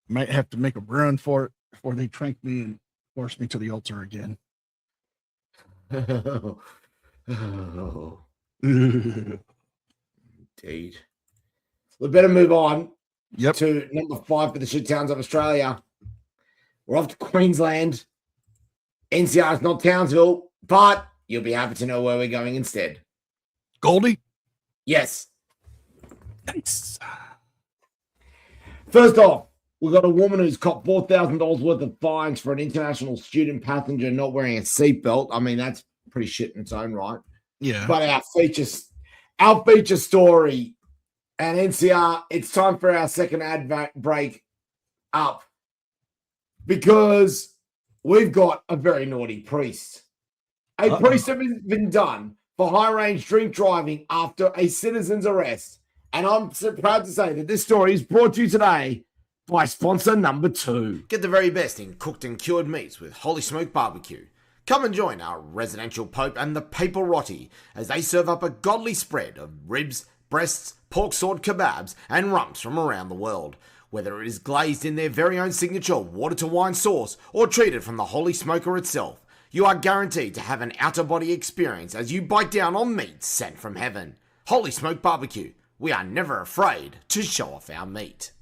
might have to make a run for it before they trank me and force me to the altar again. Indeed. We better move on to number 5 for the shit towns of Australia. We're off to Queensland. NCR is not Townsville, but you'll be happy to know where we're going instead. Goldie? Yes. Nice. First off, we've got a woman who's copped $4,000 worth of fines for an international student passenger not wearing a seatbelt. I mean, that's pretty shit in its own right. Yeah. But our feature story and NCR, it's time for our second ad break up because we've got a very naughty priest. A priest has been done for high-range drink driving after a citizen's arrest. And I'm so proud to say that this story is brought to you today by sponsor number 2. Get the very best in cooked and cured meats with Holy Smoke Barbecue. Come and join our residential Pope and the Papal Rotti as they serve up a godly spread of ribs, breasts, pork sword kebabs, and rumps from around the world. Whether it is glazed in their very own signature water-to-wine sauce or treated from the Holy Smoker itself, you are guaranteed to have an out-of-body experience as you bite down on meat sent from heaven. Holy Smoke Barbecue. We are never afraid to show off our meat.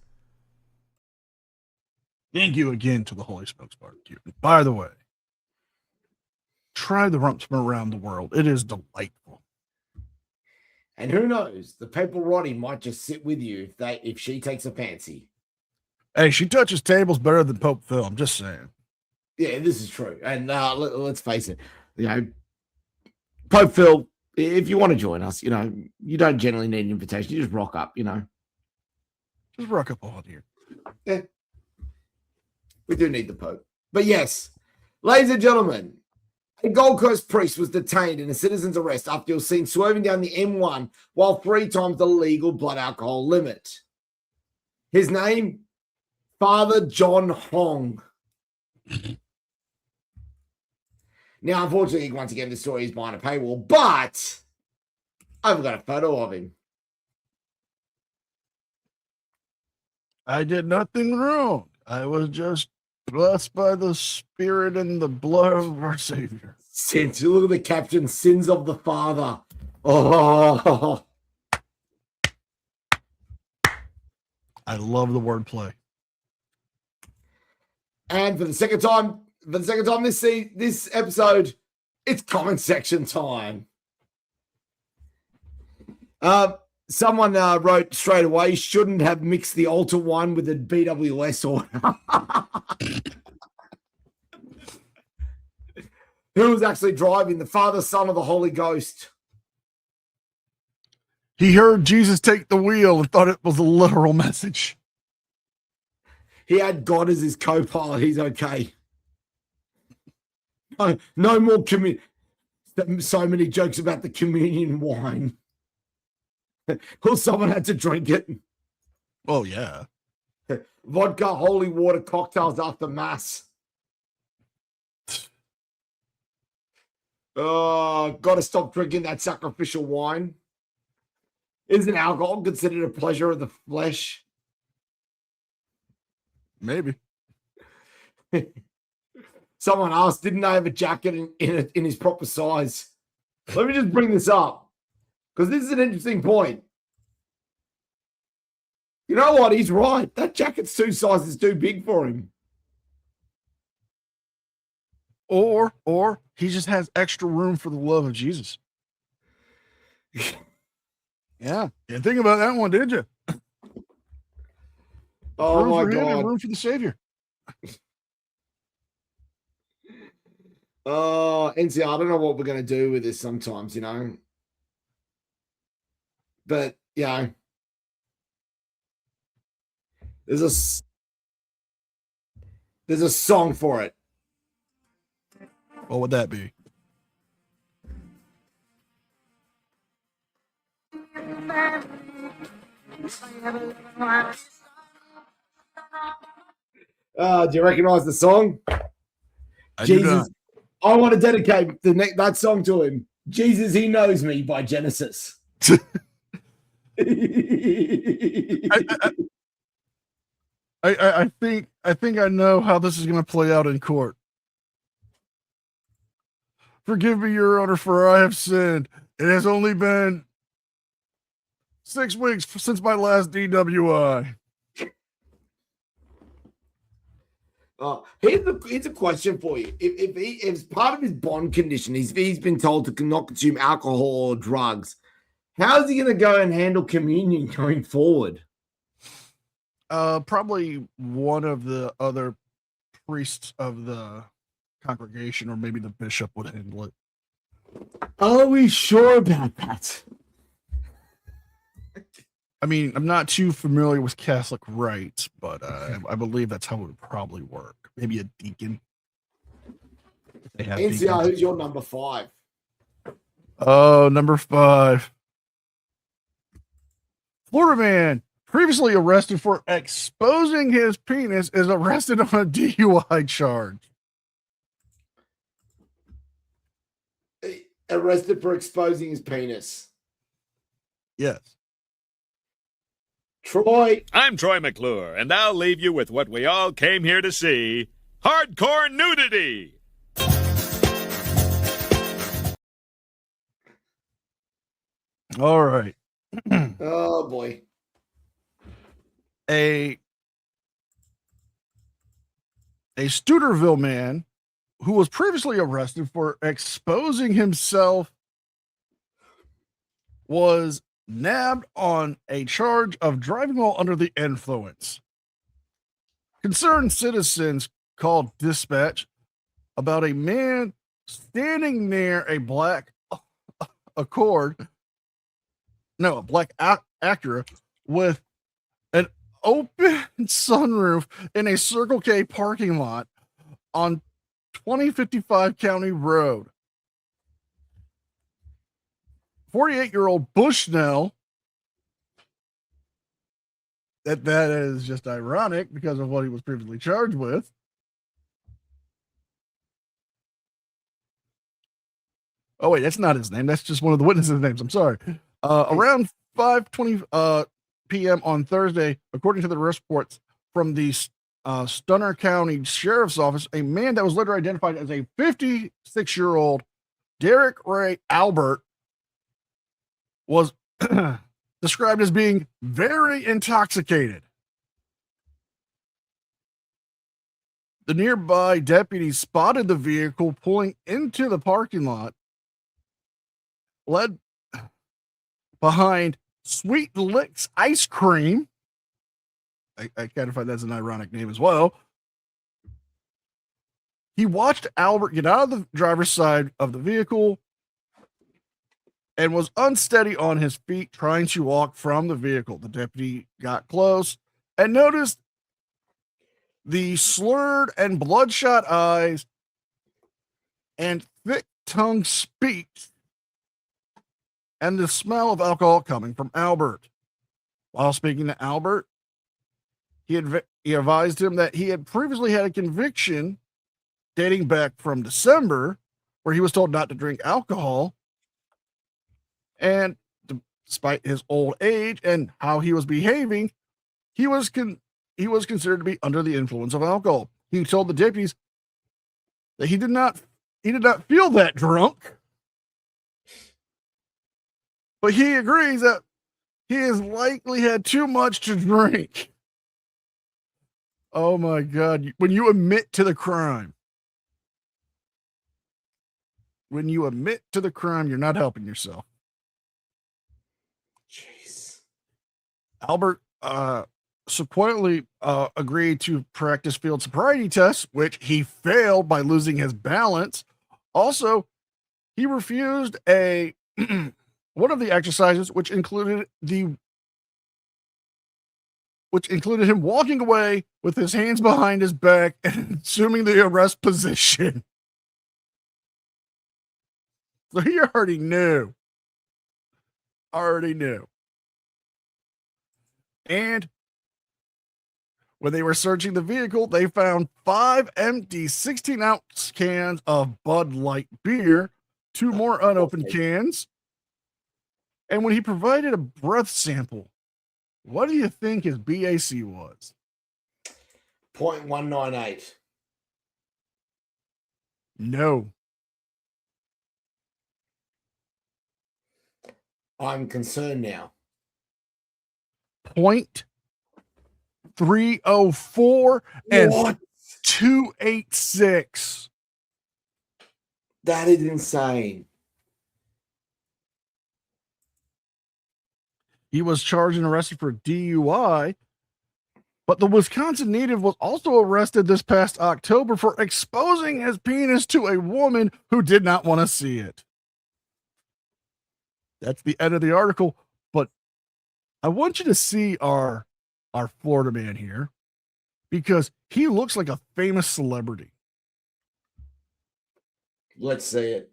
Thank you again to the Holy Smokes Barbecue. By the way, try the rumps from around the world. It is delightful. And who knows, the Papal Rotti might just sit with you if she takes a fancy. Hey, she touches tables better than Pope Phil. I'm just saying. Yeah, this is true. And let's face it, Pope Phil, if you want to join us, you don't generally need an invitation. You just rock up, Just rock up on here. Yeah. We do need the Pope. But yes, ladies and gentlemen, a Gold Coast priest was detained in a citizen's arrest after he was seen swerving down the M1 while 3 times the legal blood alcohol limit. His name, Father John Hong. Now, unfortunately, once again, the story is behind a paywall, but I've got a photo of him. I did nothing wrong. I was just blessed by the Spirit and the blood of our Savior. Sins. Look at the caption, Sins of the Father. Oh. I love the wordplay. And for the second time this episode, it's comment section time. Someone wrote straight away, shouldn't have mixed the altar wine with the BWS order. Who was actually driving? The Father, Son, or the Holy Ghost? He heard Jesus take the wheel and thought it was a literal message. He had God as his co-pilot. He's okay. No more so many jokes about the communion wine. Well, someone had to drink it. Oh, yeah. Vodka, holy water cocktails after mass. Oh, got to stop drinking that sacrificial wine. Isn't alcohol considered a pleasure of the flesh? Maybe. Someone asked, didn't I have a jacket in his proper size? Let me just bring this up, because this is an interesting point. You know what? He's right. That jacket's 2 sizes too big for him. Or he just has extra room for the love of Jesus. Yeah. Didn't think about that one, did you? Oh, room my for him and God. room for the Savior. Oh, NC, I don't know what we're going to do with this sometimes, But, there's a song for it. What would that be? Do you recognize the song? I do not. I want to dedicate that song to him. Jesus, He Knows Me by Genesis. I think I know how this is going to play out in court. Forgive me, Your Honor, for I have sinned. It has only been 6 weeks since my last DWI. Here's a question for you. If part of his bond condition, he's been told to not consume alcohol or drugs, how is he going to go and handle communion going forward? Probably one of the other priests of the congregation, or maybe the bishop would handle it. Are we sure about that? I mean, I'm not too familiar with Catholic rites, but I believe that's how it would probably work. Maybe a deacon. They have NCR, deacons. who's your number 5? Oh, number 5. Florida man previously arrested for exposing his penis is arrested on a DUI charge. Arrested for exposing his penis. Yes. Troy. I'm Troy McClure, and I'll leave you with what we all came here to see. Hardcore nudity! All right. Oh, boy. A Studerville man who was previously arrested for exposing himself was nabbed on a charge of driving while under the influence. Concerned citizens called dispatch about a man standing near a black Acura with an open sunroof in a Circle K parking lot on 2055 County Road. 48-year-old Bushnell. That is just ironic because of what he was previously charged with. Oh wait, that's not his name. That's just one of the witnesses' names. I'm sorry. Around 5:20 p.m. on Thursday, according to the arrest reports from the Stunner County Sheriff's Office, a man that was later identified as a 56-year-old Derek Ray Albert was described as being very intoxicated. The nearby deputies spotted the vehicle pulling into the parking lot, led behind Sweet Licks Ice Cream. I kind of find that's an ironic name as well. He watched Albert get out of the driver's side of the vehicle and was unsteady on his feet, trying to walk from the vehicle. The deputy got close and noticed the slurred and bloodshot eyes and thick-tongued speech and the smell of alcohol coming from Albert. While speaking to Albert, he advised him that he had previously had a conviction dating back from December where he was told not to drink alcohol. And despite his old age and how he was behaving, he was considered to be under the influence of alcohol. He told the deputies that he did not feel that drunk, but he agrees that he has likely had too much to drink. Oh my God. When you admit to the crime, you're not helping yourself. Jeez. Albert subsequently agreed to practice field sobriety tests, which he failed by losing his balance. Also, he refused one of the exercises, which included him walking away with his hands behind his back and assuming the arrest position. So he already knew. And when they were searching the vehicle, they found 5 empty 16-ounce cans of Bud Light beer, 2 more unopened cans. And when he provided a breath sample, what do you think his BAC was? 0.198. No. I'm concerned now. 0.304 and What? 286. That is insane. He was charged and arrested for DUI. But the Wisconsin native was also arrested this past October for exposing his penis to a woman who did not want to see it. That's the end of the article. But I want you to see our Florida man here because he looks like a famous celebrity. Let's see it.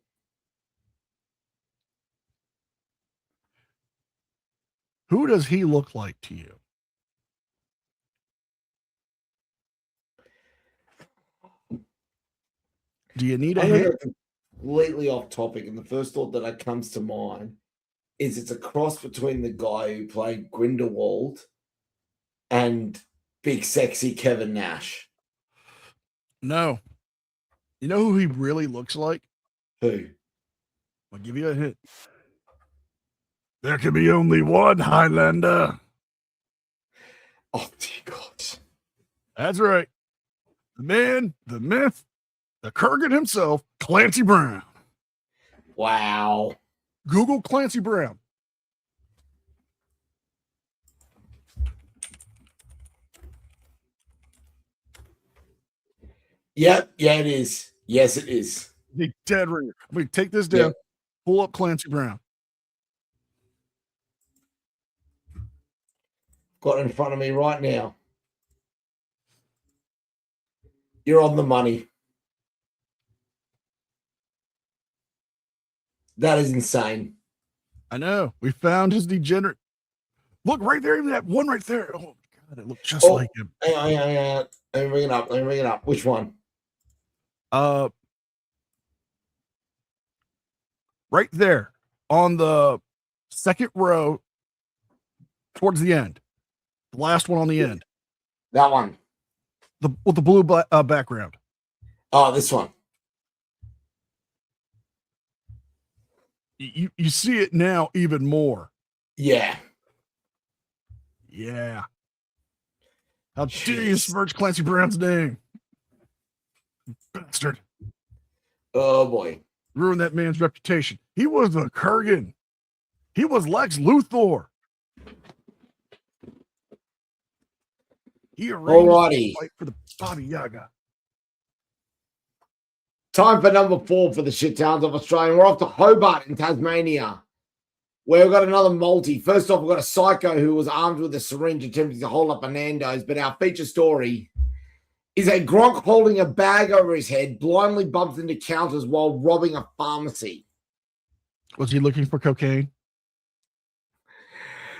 Who does he look like to you? Do you need a hint? Completely off topic, and the first thought that comes to mind is it's a cross between the guy who played Grindelwald and big sexy Kevin Nash. No. You know who he really looks like? Who? I'll give you a hint. There can be only one Highlander. Oh, dear God. That's right. The man, the myth, the Kurgan himself, Clancy Brown. Wow. Google Clancy Brown. Yep. Yeah, it is. Yes, it is. The dead ringer. I'm going to take this down. Yeah. Pull up Clancy Brown. Got it in front of me right now. You're on the money. That is insane. I know. We found his degenerate. Look right there, even that one right there. Oh God, it looked just like him. Hang on. Let me bring it up. Which one? Right there on the second row towards the end. The last one on the end. That one. With the blue background. Oh, this one. You see it now even more. Yeah. Yeah. How dare you smirch Clancy Brown's name? Bastard. Oh, boy. Ruined that man's reputation. He was the Kurgan. He was Lex Luthor. He arranged Alrighty. to fight for the Baba Yaga. Time for number 4 for the shit towns of Australia. We're off to Hobart in Tasmania, where we've got another multi. First off, we've got a psycho who was armed with a syringe attempting to hold up a Nando's. But our feature story is a Gronk holding a bag over his head, blindly bumps into counters while robbing a pharmacy. Was he looking for cocaine?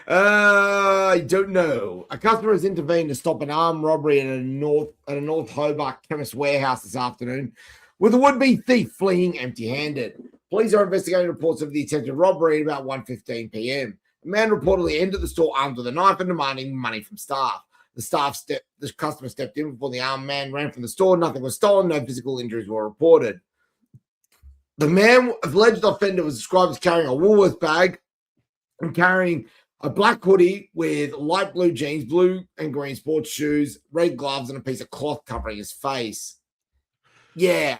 I don't know. A customer has intervened to stop an armed robbery at a North Hobart chemist warehouse this afternoon, with a would-be thief fleeing empty-handed. Police are investigating reports of the attempted robbery at about 1:15 p.m. A man reportedly entered the store armed with a knife and demanding money from staff. The customer stepped in before the armed man ran from the store. Nothing was stolen. No physical injuries were reported. The alleged offender was described as carrying a Woolworth bag and carrying a black hoodie with light blue jeans, blue and green sports shoes, red gloves, and a piece of cloth covering his face. Yeah.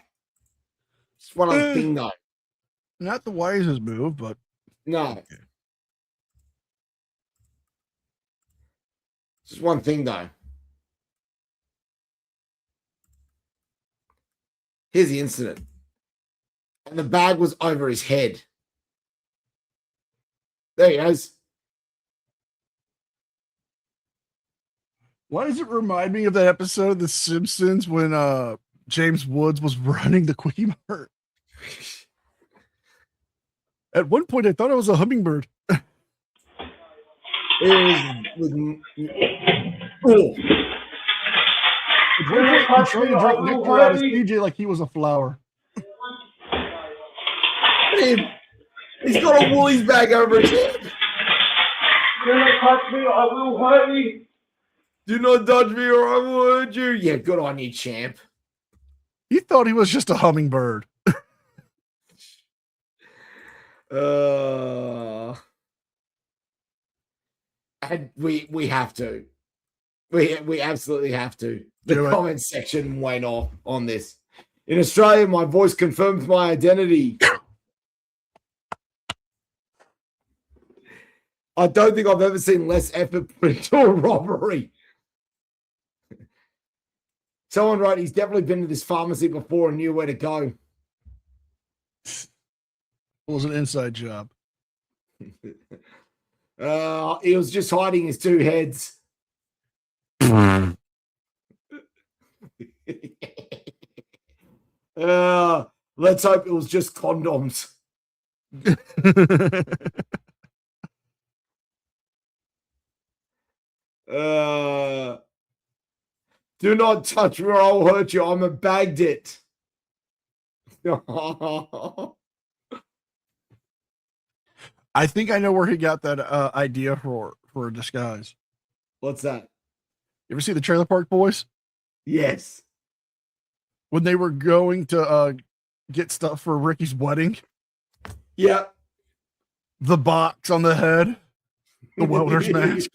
Just one other thing, though. Not the wisest move, but no. Okay. Just one thing, though. Here's the incident. And the bag was over his head. There he goes. Why does it remind me of that episode of The Simpsons when James Woods was running the Quickie Mart? At one point, I thought it was a hummingbird. It was At one point, he tried to drink nectar out of CJ like he was a flower. He's got a Woolies bag over his head. Do not touch me, I will hurt you. Do not dodge me or I will hurt you. Yeah, good on you, champ. He thought he was just a hummingbird. And we have to. We absolutely have to. The comment section went off on this. In Australia, my voice confirms my identity. I don't think I've ever seen less effort put into a robbery. Someone wrote, he's definitely been to this pharmacy before and knew where to go. It was an inside job. He was just hiding his two heads. Let's hope it was just condoms. Do not touch me or I'll hurt you. I'm a bagged it. I think I know where he got that idea for a disguise. What's that? You ever see the Trailer Park Boys? Yes. When they were going to get stuff for Ricky's wedding. Yeah. The box on the head. The welder's mask.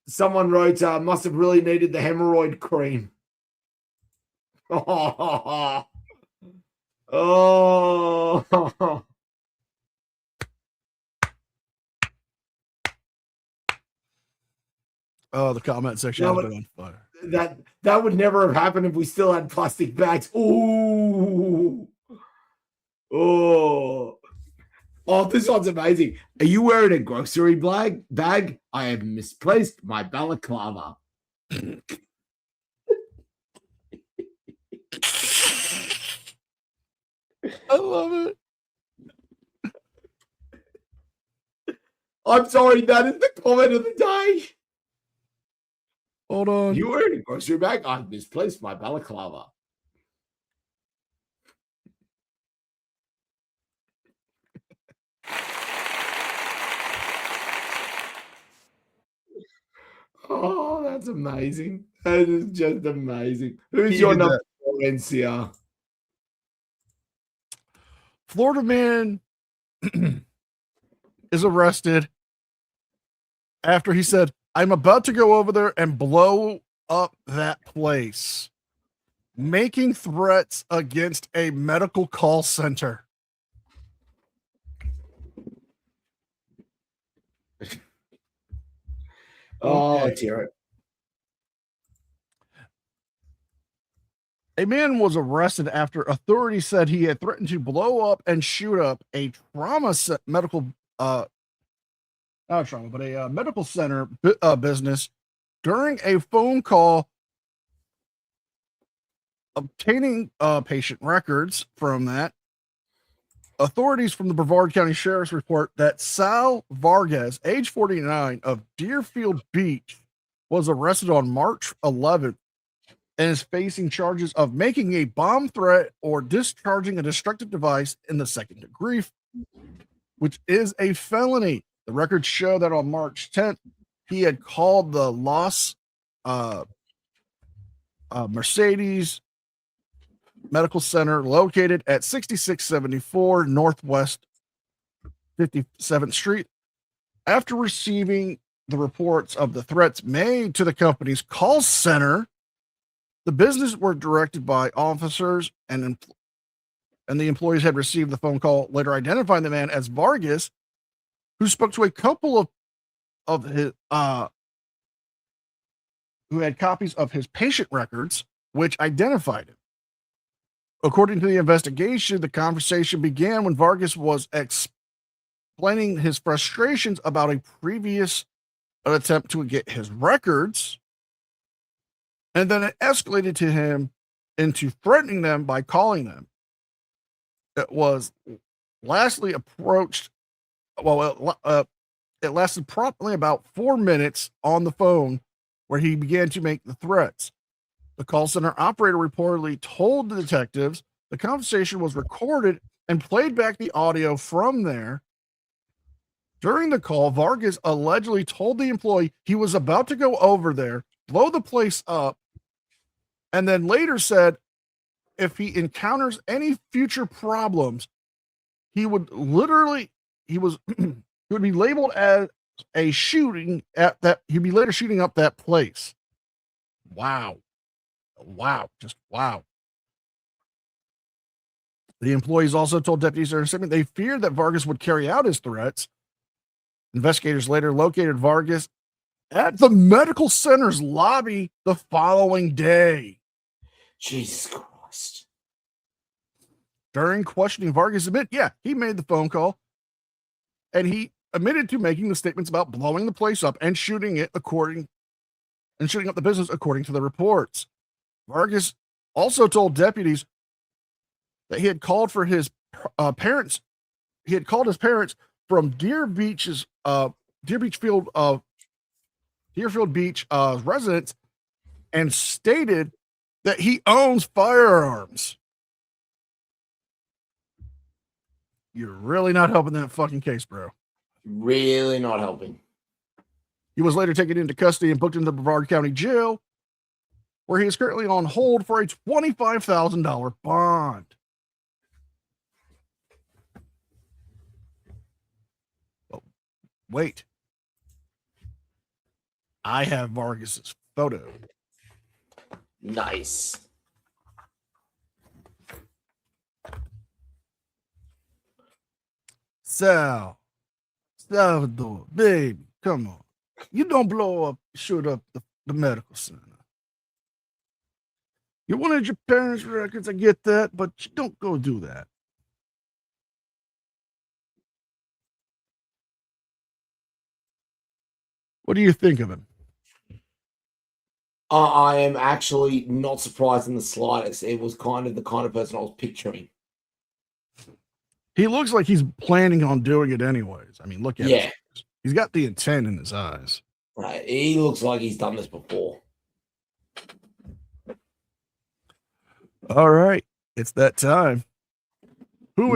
Someone wrote, must have really needed the hemorrhoid cream. Oh. Oh, the comment section has been on fire. That would never have happened if we still had plastic bags. Ooh. Oh. Oh, this one's amazing. Are you wearing a grocery bag? I have misplaced my balaclava. I love it. I'm sorry, that is the comment of the day. Hold on. You wearing a grocery bag? I've misplaced my balaclava. Oh, that's amazing. That is just amazing. Who's your number 4 NCR? Florida man is arrested after he said, I'm about to go over there and blow up that place, making threats against a medical call center. Oh, dear. A man was arrested after authorities said he had threatened to blow up and shoot up a medical center business during a phone call obtaining patient records from that. Authorities from the Brevard County Sheriff's report that Sal Vargas, age 49, of Deerfield Beach, was arrested on March 11th and is facing charges of making a bomb threat or discharging a destructive device in the second degree, which is a felony. The records show that on March 10th, he had called the Los Mercedes Medical Center located at 6674 Northwest 57th Street. After receiving the reports of the threats made to the company's call center, the business were directed by officers and the employees had received the phone call, later identifying the man as Vargas, who spoke to a couple of his who had copies of his patient records, which identified him. According to the investigation, the conversation began when Vargas was explaining his frustrations about a previous attempt to get his records, and then it escalated to him into threatening them by calling them. It was lastly approached. Well, it lasted promptly about 4 minutes on the phone where he began to make the threats. The call center operator reportedly told the detectives the conversation was recorded and played back the audio from there. During the call, Vargas allegedly told the employee he was about to go over there, blow the place up, and then later said if he encounters any future problems, he would he would be labeled as a shooting at that. He'd be later shooting up that place. Wow. Just wow. The employees also told deputies they feared that Vargas would carry out his threats. Investigators later located Vargas at the medical center's lobby the following day. Jesus Christ. During questioning, Vargas he made the phone call, and he admitted to making the statements about blowing the place up and shooting up the business according to the reports. Vargas also told deputies that he had called for his parents. He had called his parents from Deerfield Beach residence and stated that he owns firearms. You're really not helping that fucking case, bro. Really not helping. He was later taken into custody and booked into the Brevard County Jail, where he is currently on hold for a $25,000 bond. Oh, wait. I have Vargas's photo. Nice. Salvador, baby, come on. You don't shoot up the medical center. You wanted your parents' records, I get that, but you don't go do that. What do you think of him? I am actually not surprised in the slightest. It was kind of the kind of person I was picturing. He looks like he's planning on doing it anyways. I mean, look at him. Yeah. He's got the intent in his eyes. Right. He looks like he's done this before. All right. It's that time. Who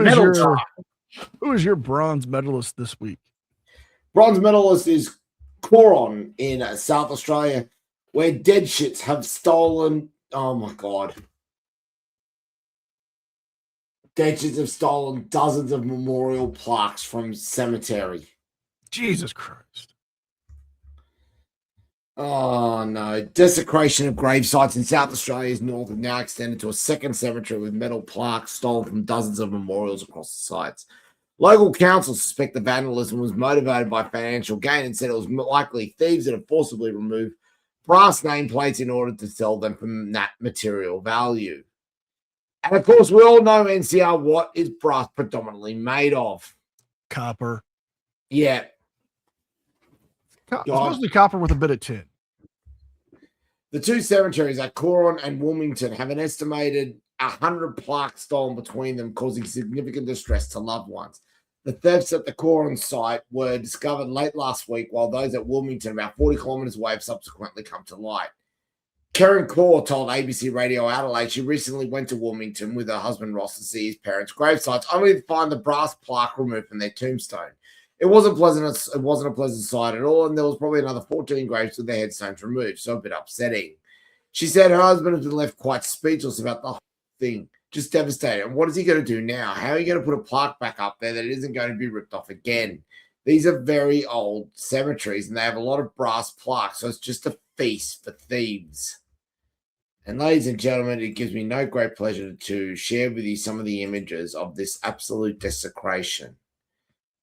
is your bronze medalist this week? Bronze medalist is Coron in South Australia, where dead shits have stolen. Oh my God. Dead shits have stolen dozens of memorial plaques from cemetery. Jesus Christ. Oh no. Desecration of grave sites in South Australia's north have now extended to a second cemetery with metal plaques stolen from dozens of memorials across the sites. Local councils suspect the vandalism was motivated by financial gain and said it was likely thieves that had forcibly removed brass nameplates in order to sell them from that material value. And of course, we all know, NCR, what is brass predominantly made of? Copper. Yeah. It's mostly copper with a bit of tin. The two cemeteries at Coron and Wilmington have an estimated 100 plaques stolen between them, causing significant distress to loved ones. The thefts at the Coron site were discovered late last week, while those at Wilmington, about 40 kilometers away, have subsequently come to light. Karen Kaur told ABC Radio Adelaide she recently went to Wilmington with her husband Ross to see his parents' gravesites, only to find the brass plaque removed from their tombstone. It wasn't a pleasant sight at all, and there was probably another 14 graves with their headstones removed, so a bit upsetting. She said her husband has been left quite speechless about the whole thing, just devastated. And what is he going to do now? How are you going to put a plaque back up there that isn't going to be ripped off again? These are very old cemeteries, and they have a lot of brass plaques, so it's just a feast for thieves. And ladies and gentlemen, it gives me no great pleasure to share with you some of the images of this absolute desecration.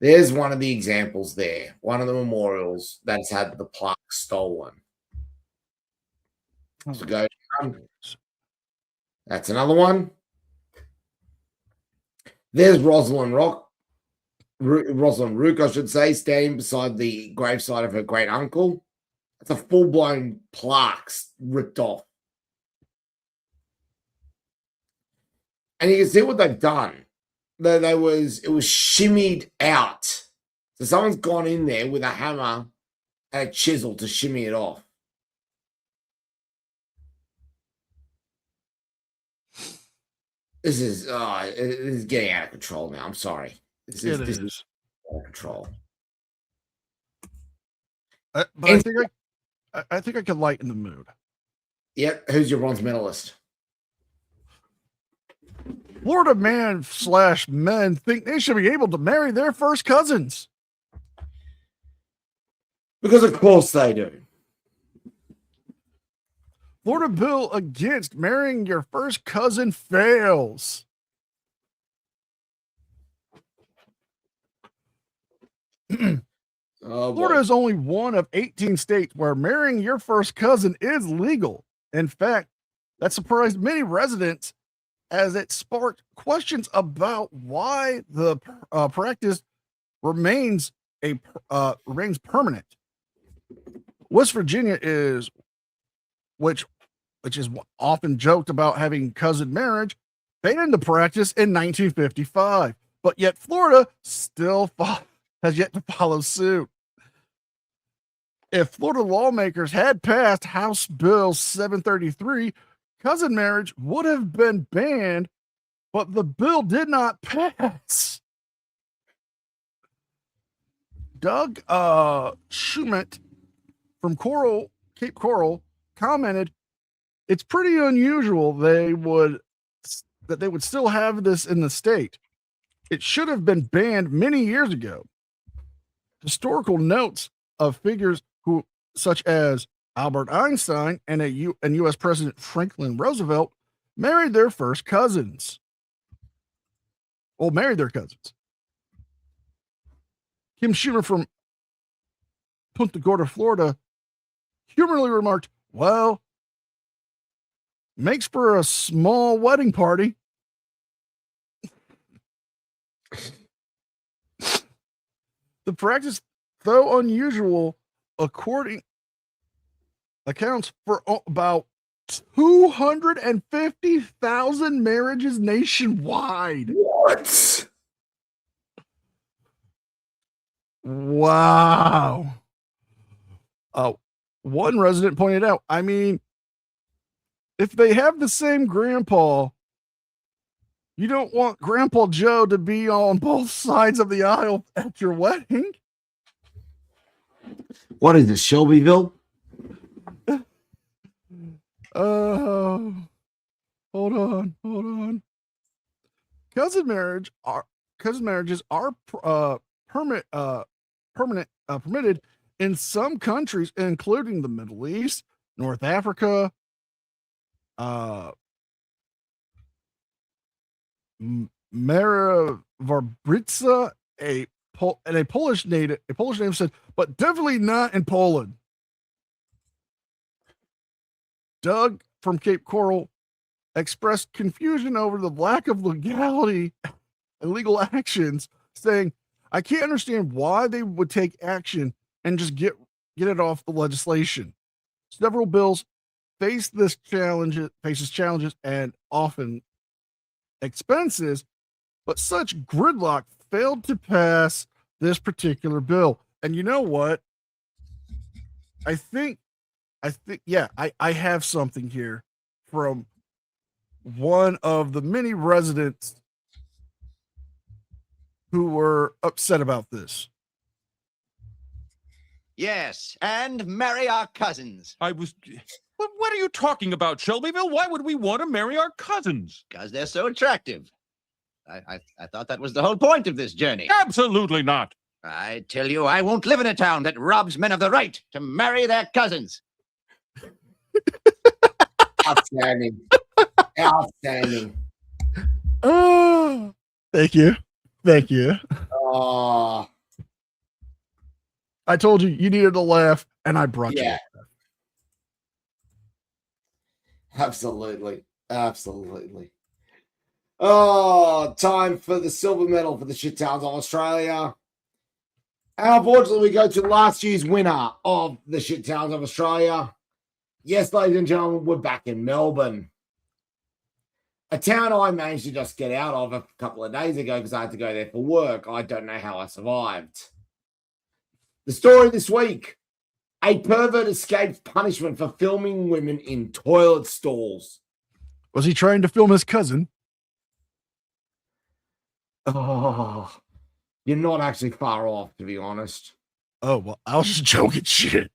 There's one of the examples there, one of the memorials that's had the plaque stolen. So go down. That's another one. There's Rosalind Rook, I should say, standing beside the gravesite of her great uncle. That's a full-blown plaque ripped off. And you can see what they've done. It was shimmied out. So someone's gone in there with a hammer and a chisel to shimmy it off. This is getting out of control now. I'm sorry. This is out of control. But I think I can lighten the mood. Yep. Who's your bronze medalist? Florida man/men think they should be able to marry their first cousins. Because of course they do. Florida bill against marrying your first cousin fails. Florida is only one of 18 states where marrying your first cousin is legal. In fact, that surprised many residents as it sparked questions about why the practice remains permanent. West Virginia which is often joked about having cousin marriage, banned the practice in 1955, but yet Florida still has yet to follow suit. If Florida lawmakers had passed House Bill 733, cousin marriage would have been banned, but the bill did not pass. Doug Schumett from Cape Coral commented, "It's pretty unusual that they would still have this in the state. It should have been banned many years ago." Historical notes of figures such as Albert Einstein and U.S. President Franklin Roosevelt married their cousins. Kim Schumer from Punta Gorda, Florida, humorously remarked, "Well, makes for a small wedding party." The practice, though unusual, accounts for about 250,000 marriages nationwide. What? Wow. One resident pointed out, I mean, if they have the same grandpa, you don't want Grandpa Joe to be on both sides of the aisle at your wedding. What is this, Shelbyville? Hold on. Cousin marriages are permitted in some countries, including the Middle East, North Africa, Mara Varbrica, a Polish native said, but definitely not in Poland. Doug from Cape Coral expressed confusion over the lack of legality and legal actions, saying, "I can't understand why they would take action and just get it off the legislation. Several bills faces challenges and often expenses, but such gridlock failed to pass this particular bill." And you know what? I have something here from one of the many residents who were upset about this. Yes, and marry our cousins. What are you talking about, Shelbyville? Why would we want to marry our cousins? Because they're so attractive. I thought that was the whole point of this journey. Absolutely not. I tell you, I won't live in a town that robs men of the right to marry their cousins. Outstanding. Outstanding. Oh, thank you. Oh, I told you needed to laugh, and I brought you. Absolutely. Oh, time for the silver medal for the shit towns of Australia. And unfortunately, we go to last year's winner of the shit towns of Australia. Yes, ladies and gentlemen, we're back in Melbourne. A town I managed to just get out of a couple of days ago because I had to go there for work. I don't know how I survived. The story this week: a pervert escapes punishment for filming women in toilet stalls. Was he trying to film his cousin? Oh, you're not actually far off, to be honest. Oh, well, I was just joking shit.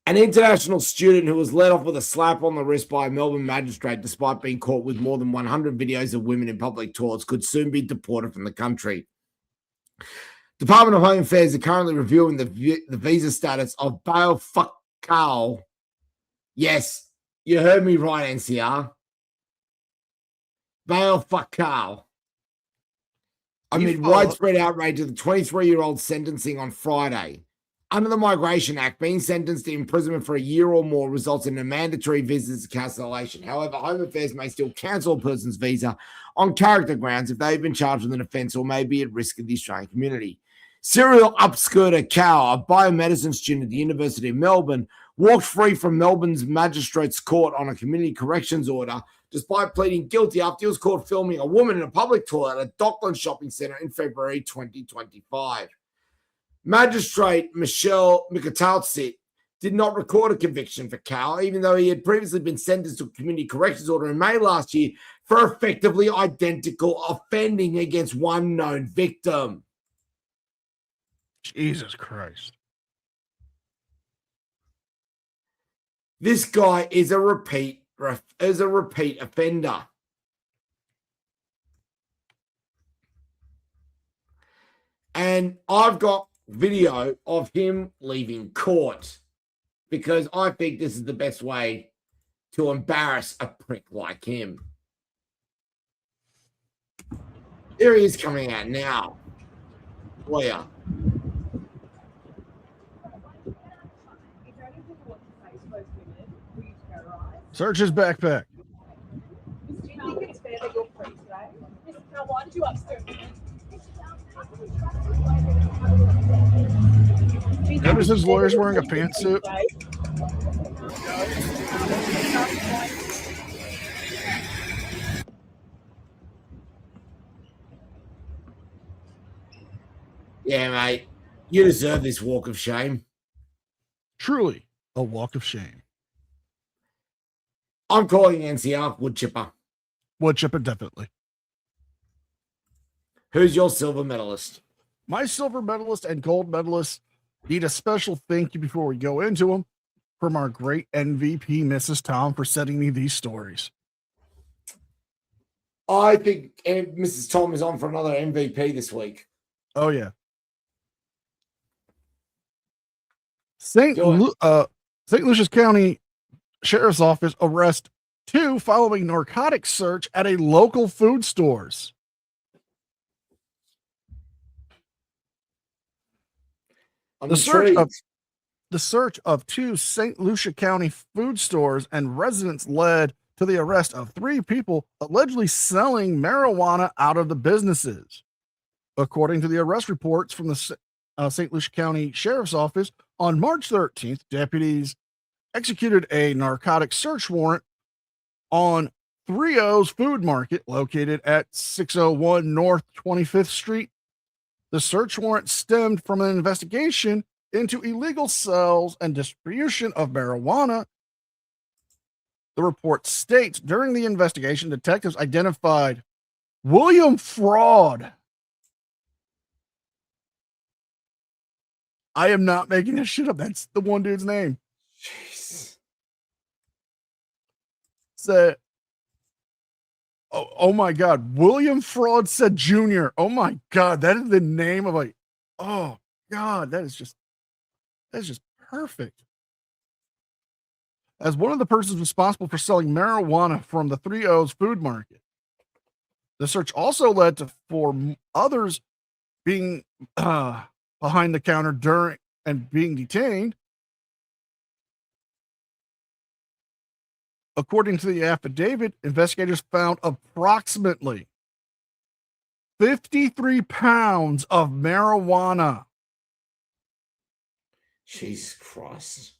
An international student who was let off with a slap on the wrist by a Melbourne magistrate despite being caught with more than 100 videos of women in public toilets could soon be deported from the country. Department of Home Affairs are currently reviewing the visa status of Bail Fakal. Yes, you heard me right, NCR. Bail Fakal. Amid widespread outrage of the 23-year-old sentencing on Friday. Under the Migration Act, being sentenced to imprisonment for a year or more results in a mandatory visa cancellation. However, Home Affairs may still cancel a person's visa on character grounds if they've been charged with an offence or may be at risk in the Australian community. Serial upskirter Cow, a biomedicine student at the University of Melbourne, walked free from Melbourne's Magistrates Court on a community corrections order despite pleading guilty after he was caught filming a woman in a public toilet at Dockland Shopping Centre in February 2025. Magistrate Michelle Mikatautsit did not record a conviction for Cow, even though he had previously been sentenced to a community corrections order in May last year for effectively identical offending against one known victim. Jesus Christ. This guy is a repeat offender. And I've got video of him leaving court because I think this is the best way to embarrass a prick like him. Here he is coming out now. Lawyer. Search his backpack. Do you think it's fair that you're free today? Now, why did you upskirt me? Notice his lawyer's wearing a pantsuit. Yeah, mate. You deserve this walk of shame. Truly a walk of shame. I'm calling NCR wood chipper. Wood chipper, definitely. Who's your silver medalist? My silver medalist and gold medalist need a special thank you before we go into them from our great MVP, Mrs. Tom, for sending me these stories. I think Mrs. Tom is on for another MVP this week. Oh, yeah. St. Lucia's County Sheriff's Office arrest 2 following narcotics search at a local food stores. The search of 2 St. Lucia County food stores and residents led to the arrest of 3 people allegedly selling marijuana out of the businesses. According to the arrest reports from the St. Lucia County Sheriff's Office, on March 13th, deputies executed a narcotics search warrant on 3O's Food Market located at 601 North 25th Street. The search warrant stemmed from an investigation into illegal sales and distribution of marijuana. The report states during the investigation, detectives identified William Fraud. I am not making this shit up. That's the one dude's name. Jeez. Said, oh my God, William Fraud said Jr. Oh my God, that is the name of a. Oh God, that's just perfect. As one of the persons responsible for selling marijuana from the 3O's Food Market. The search also led to 4 others being behind the counter during and being detained. According to the affidavit, investigators found approximately 53 pounds of marijuana. Jesus Christ.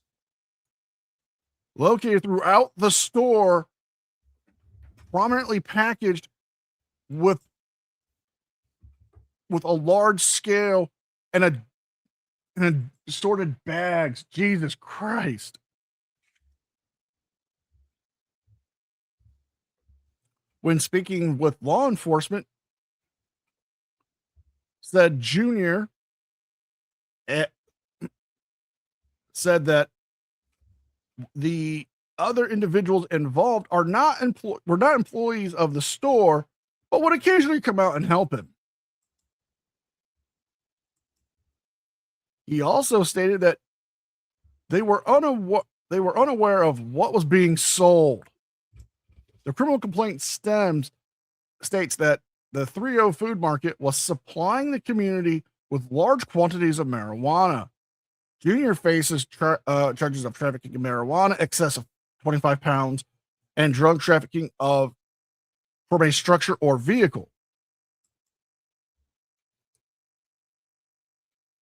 Located throughout the store, prominently packaged with a large scale and assorted bags. Jesus Christ. When speaking with law enforcement, said Junior said that the other individuals involved were not employees of the store, but would occasionally come out and help him. He also stated that they were unaware of what was being sold. The criminal complaint states that the 3O Food Market was supplying the community with large quantities of marijuana. Junior faces charges of trafficking of marijuana, excess of 25 pounds, and drug trafficking from a structure or vehicle.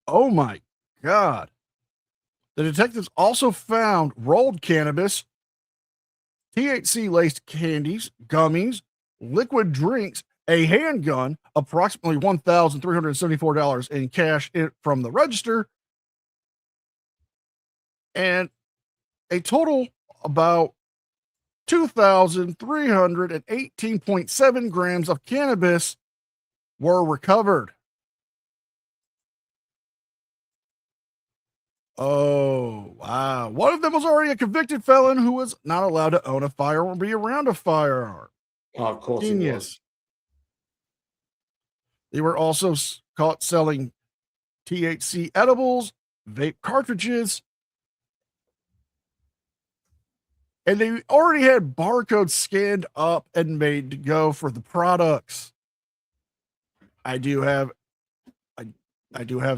Oh my God. The detectives also found rolled cannabis, THC-laced candies, gummies, liquid drinks, a handgun, approximately $1,374 in cash from the register, and a total about 2,318.7 grams of cannabis were recovered. Oh, wow. One of them was already a convicted felon who was not allowed to own a firearm or be around a firearm. Oh, of course Genius. he was. They were also caught selling THC edibles, vape cartridges, and they already had barcodes scanned up and made to go for the products. I do have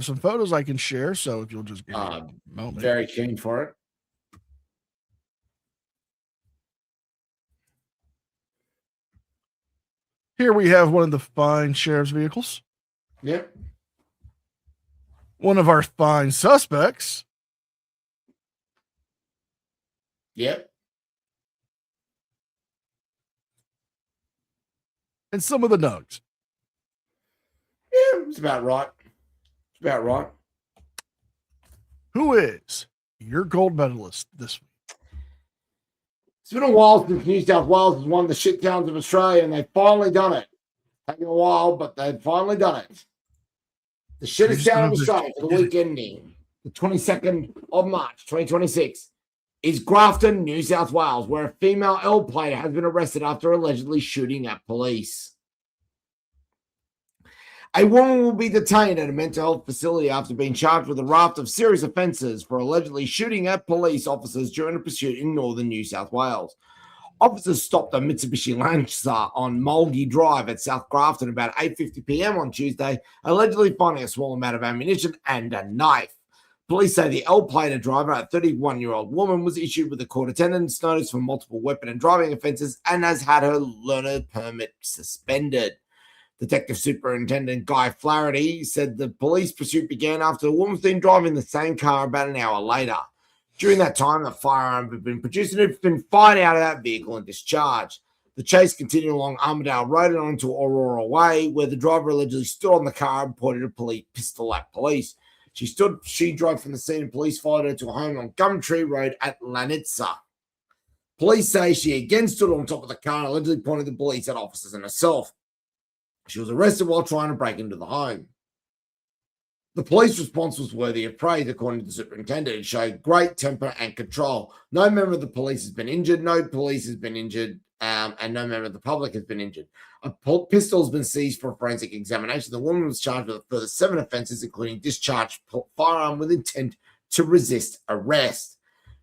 some photos I can share, so if you'll just give me a moment. Very keen for it. Here we have one of the fine sheriff's vehicles. Yep. One of our fine suspects. Yep. And some of the nugs. Yeah, it's about right. It's about right. Who is your gold medalist this week? It's been a while since New South Wales has won the shit towns of Australia, and they've finally done it. Taking a while, but they've finally done it. The shittest town of Australia for the week ending, the 22nd of March, 2026, is Grafton, New South Wales, where a female L player has been arrested after allegedly shooting at police. A woman will be detained at a mental health facility after being charged with a raft of serious offences for allegedly shooting at police officers during a pursuit in northern New South Wales. Officers stopped a Mitsubishi Lancer on Mulgy Drive at South Grafton about 8:50 p.m. on Tuesday, allegedly finding a small amount of ammunition and a knife. Police say the L-Plater driver, a 31-year-old woman, was issued with a court attendance notice for multiple weapon and driving offences and has had her learner permit suspended. Detective Superintendent Guy Flaherty said the police pursuit began after the woman was seen driving the same car about an hour later. During that time, the firearm had been produced and had been fired out of that vehicle and discharged. The chase continued along Armadale Road and onto Aurora Way, where the driver allegedly stood on the car and pointed a pistol at police. She drove from the scene and police followed her to a home on Gumtree Road at Lanitza. Police say she again stood on top of the car and allegedly pointed the police at officers and herself. She was arrested while trying to break into the home. The police response was worthy of praise, according to the superintendent. It showed great temper and control. No member of the police has been injured, no police has been injured, and no member of the public has been injured. A pistol has been seized for a forensic examination. The woman was charged with a further 7 offences, including discharged firearm with intent to resist arrest.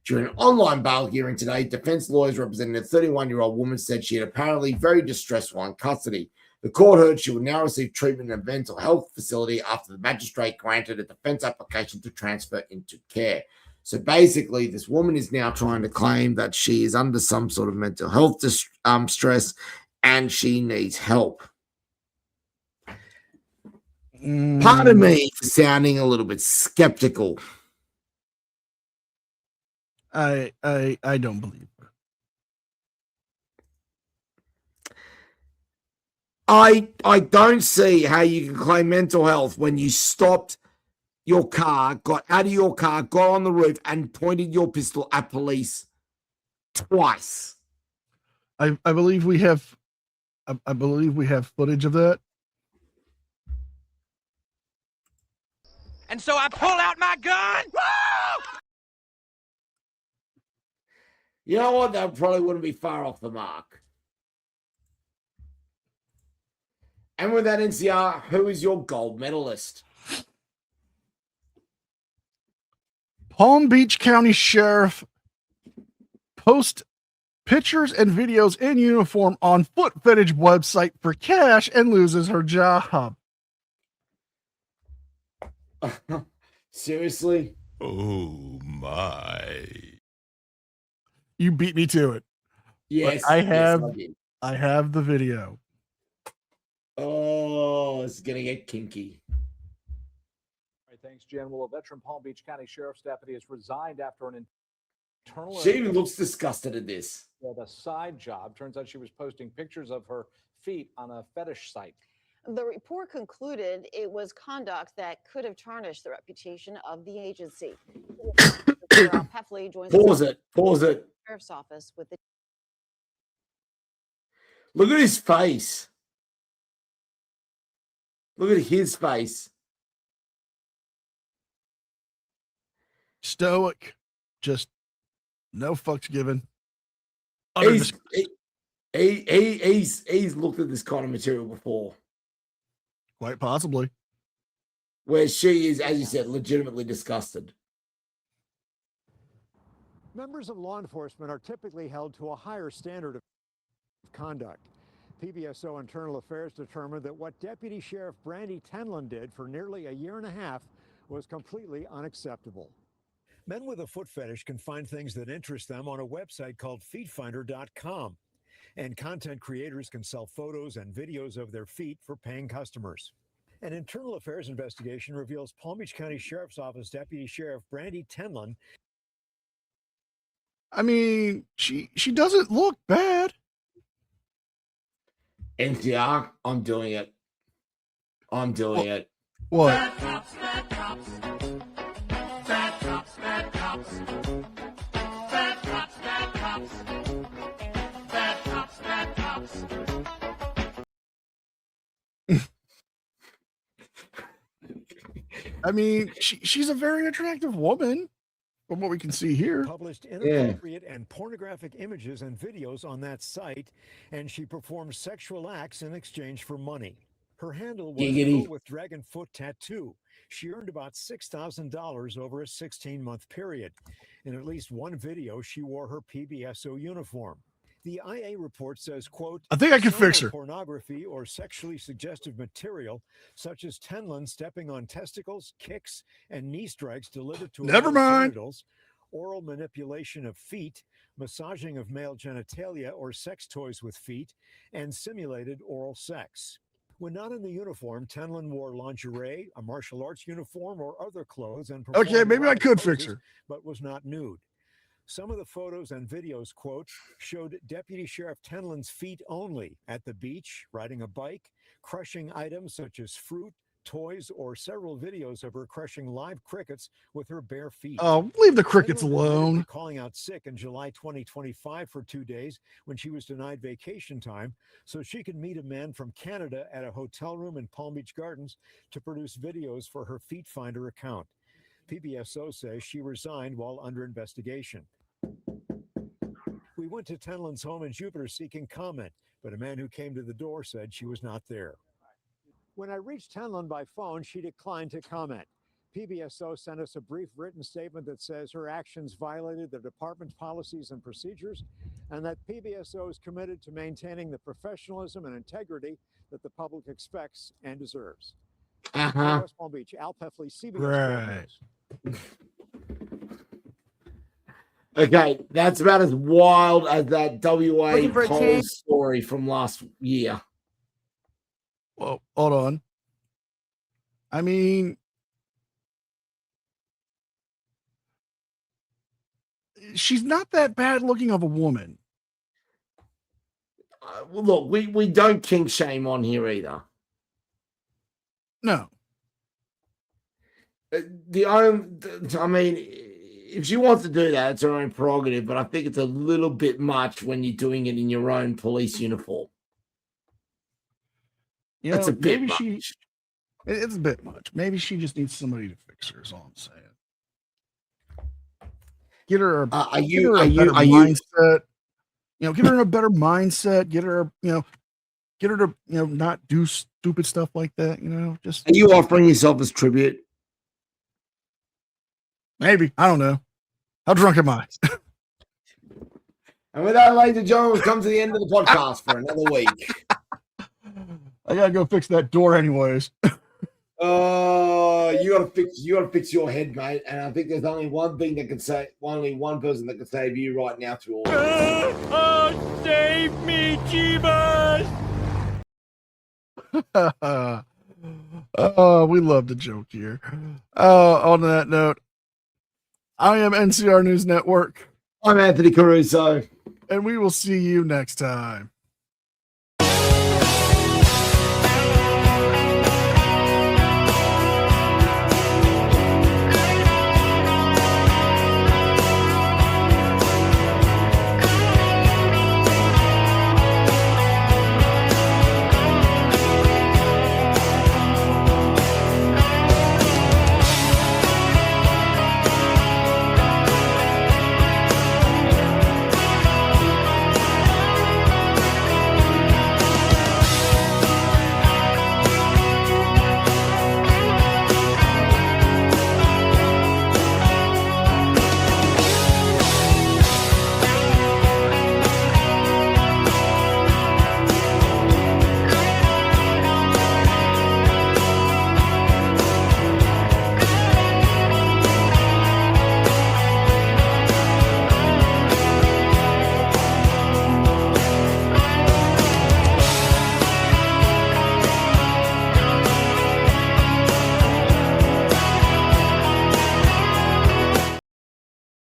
During an online bail hearing today, defence lawyers representing a 31-year-old woman said she had apparently very distressed while in custody. The court heard she will now receive treatment in a mental health facility after the magistrate granted a defence application to transfer into care. So basically, this woman is now trying to claim that she is under some sort of mental health stress and she needs help. Part of me is sounding a little bit skeptical. I don't believe her. I don't see how you can claim mental health when you stopped your car, got out of your car, got on the roof, and pointed your pistol at police twice. I believe we have footage of that. And so I pull out my gun. You know what? That probably wouldn't be far off the mark. And with that, NCR, who is your gold medalist? Palm Beach County Sheriff post pictures and videos in uniform on foot fetish website for cash and loses her job. Seriously? Oh, my. You beat me to it. Yes, But yes, I did. I have the video. Oh, it's gonna get kinky. All right, thanks, Jen. Well, a veteran Palm Beach County Sheriff's deputy has resigned after an internal. She even looks disgusted at this. Had a side job. Turns out she was posting pictures of her feet on a fetish site. The report concluded it was conduct that could have tarnished the reputation of the agency. Heffley joins Pause it. Pause it. Sheriff's Office with the. Look at his face. Look at his face. Stoic. Just no fucks given. He's looked at this kind of material before. Quite possibly. Where she is, as you said, legitimately disgusted. Members of law enforcement are typically held to a higher standard of conduct. PBSO Internal Affairs determined that what Deputy Sheriff Brandy Tenlin did for nearly a year and a half was completely unacceptable. Men with a foot fetish can find things that interest them on a website called feetfinder.com. And content creators can sell photos and videos of their feet for paying customers. An internal affairs investigation reveals Palm Beach County Sheriff's Office Deputy Sheriff Brandy Tenlin. I mean, she doesn't look bad. NTR, I'm doing it. I'm doing it. What? Bad cops, bad cops. Bad cops, bad cops. Bad cops, bad cops. Bad cops, bad cops. I mean, she's a very attractive woman from what we can see here. Published inappropriate and pornographic images and videos on that site, and she performed sexual acts in exchange for money. Her handle was Giggity. Girl with Dragon Foot Tattoo. She earned about $6,000 over a 16-month period. In at least one video, she wore her PBSO uniform. The IA report says, quote, I think I can fix her. Pornography or sexually suggestive material, such as Tenlin stepping on testicles, kicks, and knee strikes delivered to Never her mind. genitals, oral manipulation of feet, massaging of male genitalia or sex toys with feet, and simulated oral sex. When not in the uniform, Tenlin wore lingerie, a martial arts uniform, or other clothes and Okay, performed maybe I erotic could fix poses, her. but was not nude. Some of the photos and videos, quote, showed Deputy Sheriff Tenlin's feet only at the beach, riding a bike, crushing items such as fruit, toys, or several videos of her crushing live crickets with her bare feet. Oh, leave the crickets Tenlin admitted alone. to calling out sick in July 2025 for 2 days when she was denied vacation time so she could meet a man from Canada at a hotel room in Palm Beach Gardens to produce videos for her Feet Finder account. PBSO says she resigned while under investigation. We went to Tenlin's home in Jupiter seeking comment, but a man who came to the door said she was not there. When I reached Tenlin by phone, she declined to comment. PBSO sent us a brief written statement that says her actions violated the department's policies and procedures, and that PBSO is committed to maintaining the professionalism and integrity that the public expects and deserves. West Palm Beach, Al Peffley, CBS. Right. Okay, that's about as wild as that WA Looking for a Coles change? story from last year. Well, hold on. I mean, she's not that bad looking of a woman. Well, look, we don't kink shame on here either. No. I mean, if she wants to do that, it's her own prerogative, but I think it's a little bit much when you're doing it in your own police uniform. You That's know, a bit maybe much. it's a bit much. Maybe she just needs somebody to fix her, is all I'm saying. Get her a better mindset. You know, get her in a better mindset. Get her to, not do stupid stuff like that, just Are you offering yourself as tribute? maybe. I don't know. How drunk am I? And with that, ladies and gentlemen, we've come to the end of the podcast for another week. I gotta go fix that door anyways. Oh, You gotta fix your head, mate. And I think there's only one thing that can say, only one person that can save you right now through all this. Oh, save me, Jeebus! Oh, we love the joke here. On that note, I am NCR News Network. I'm Anthony Caruso. And we will see you next time.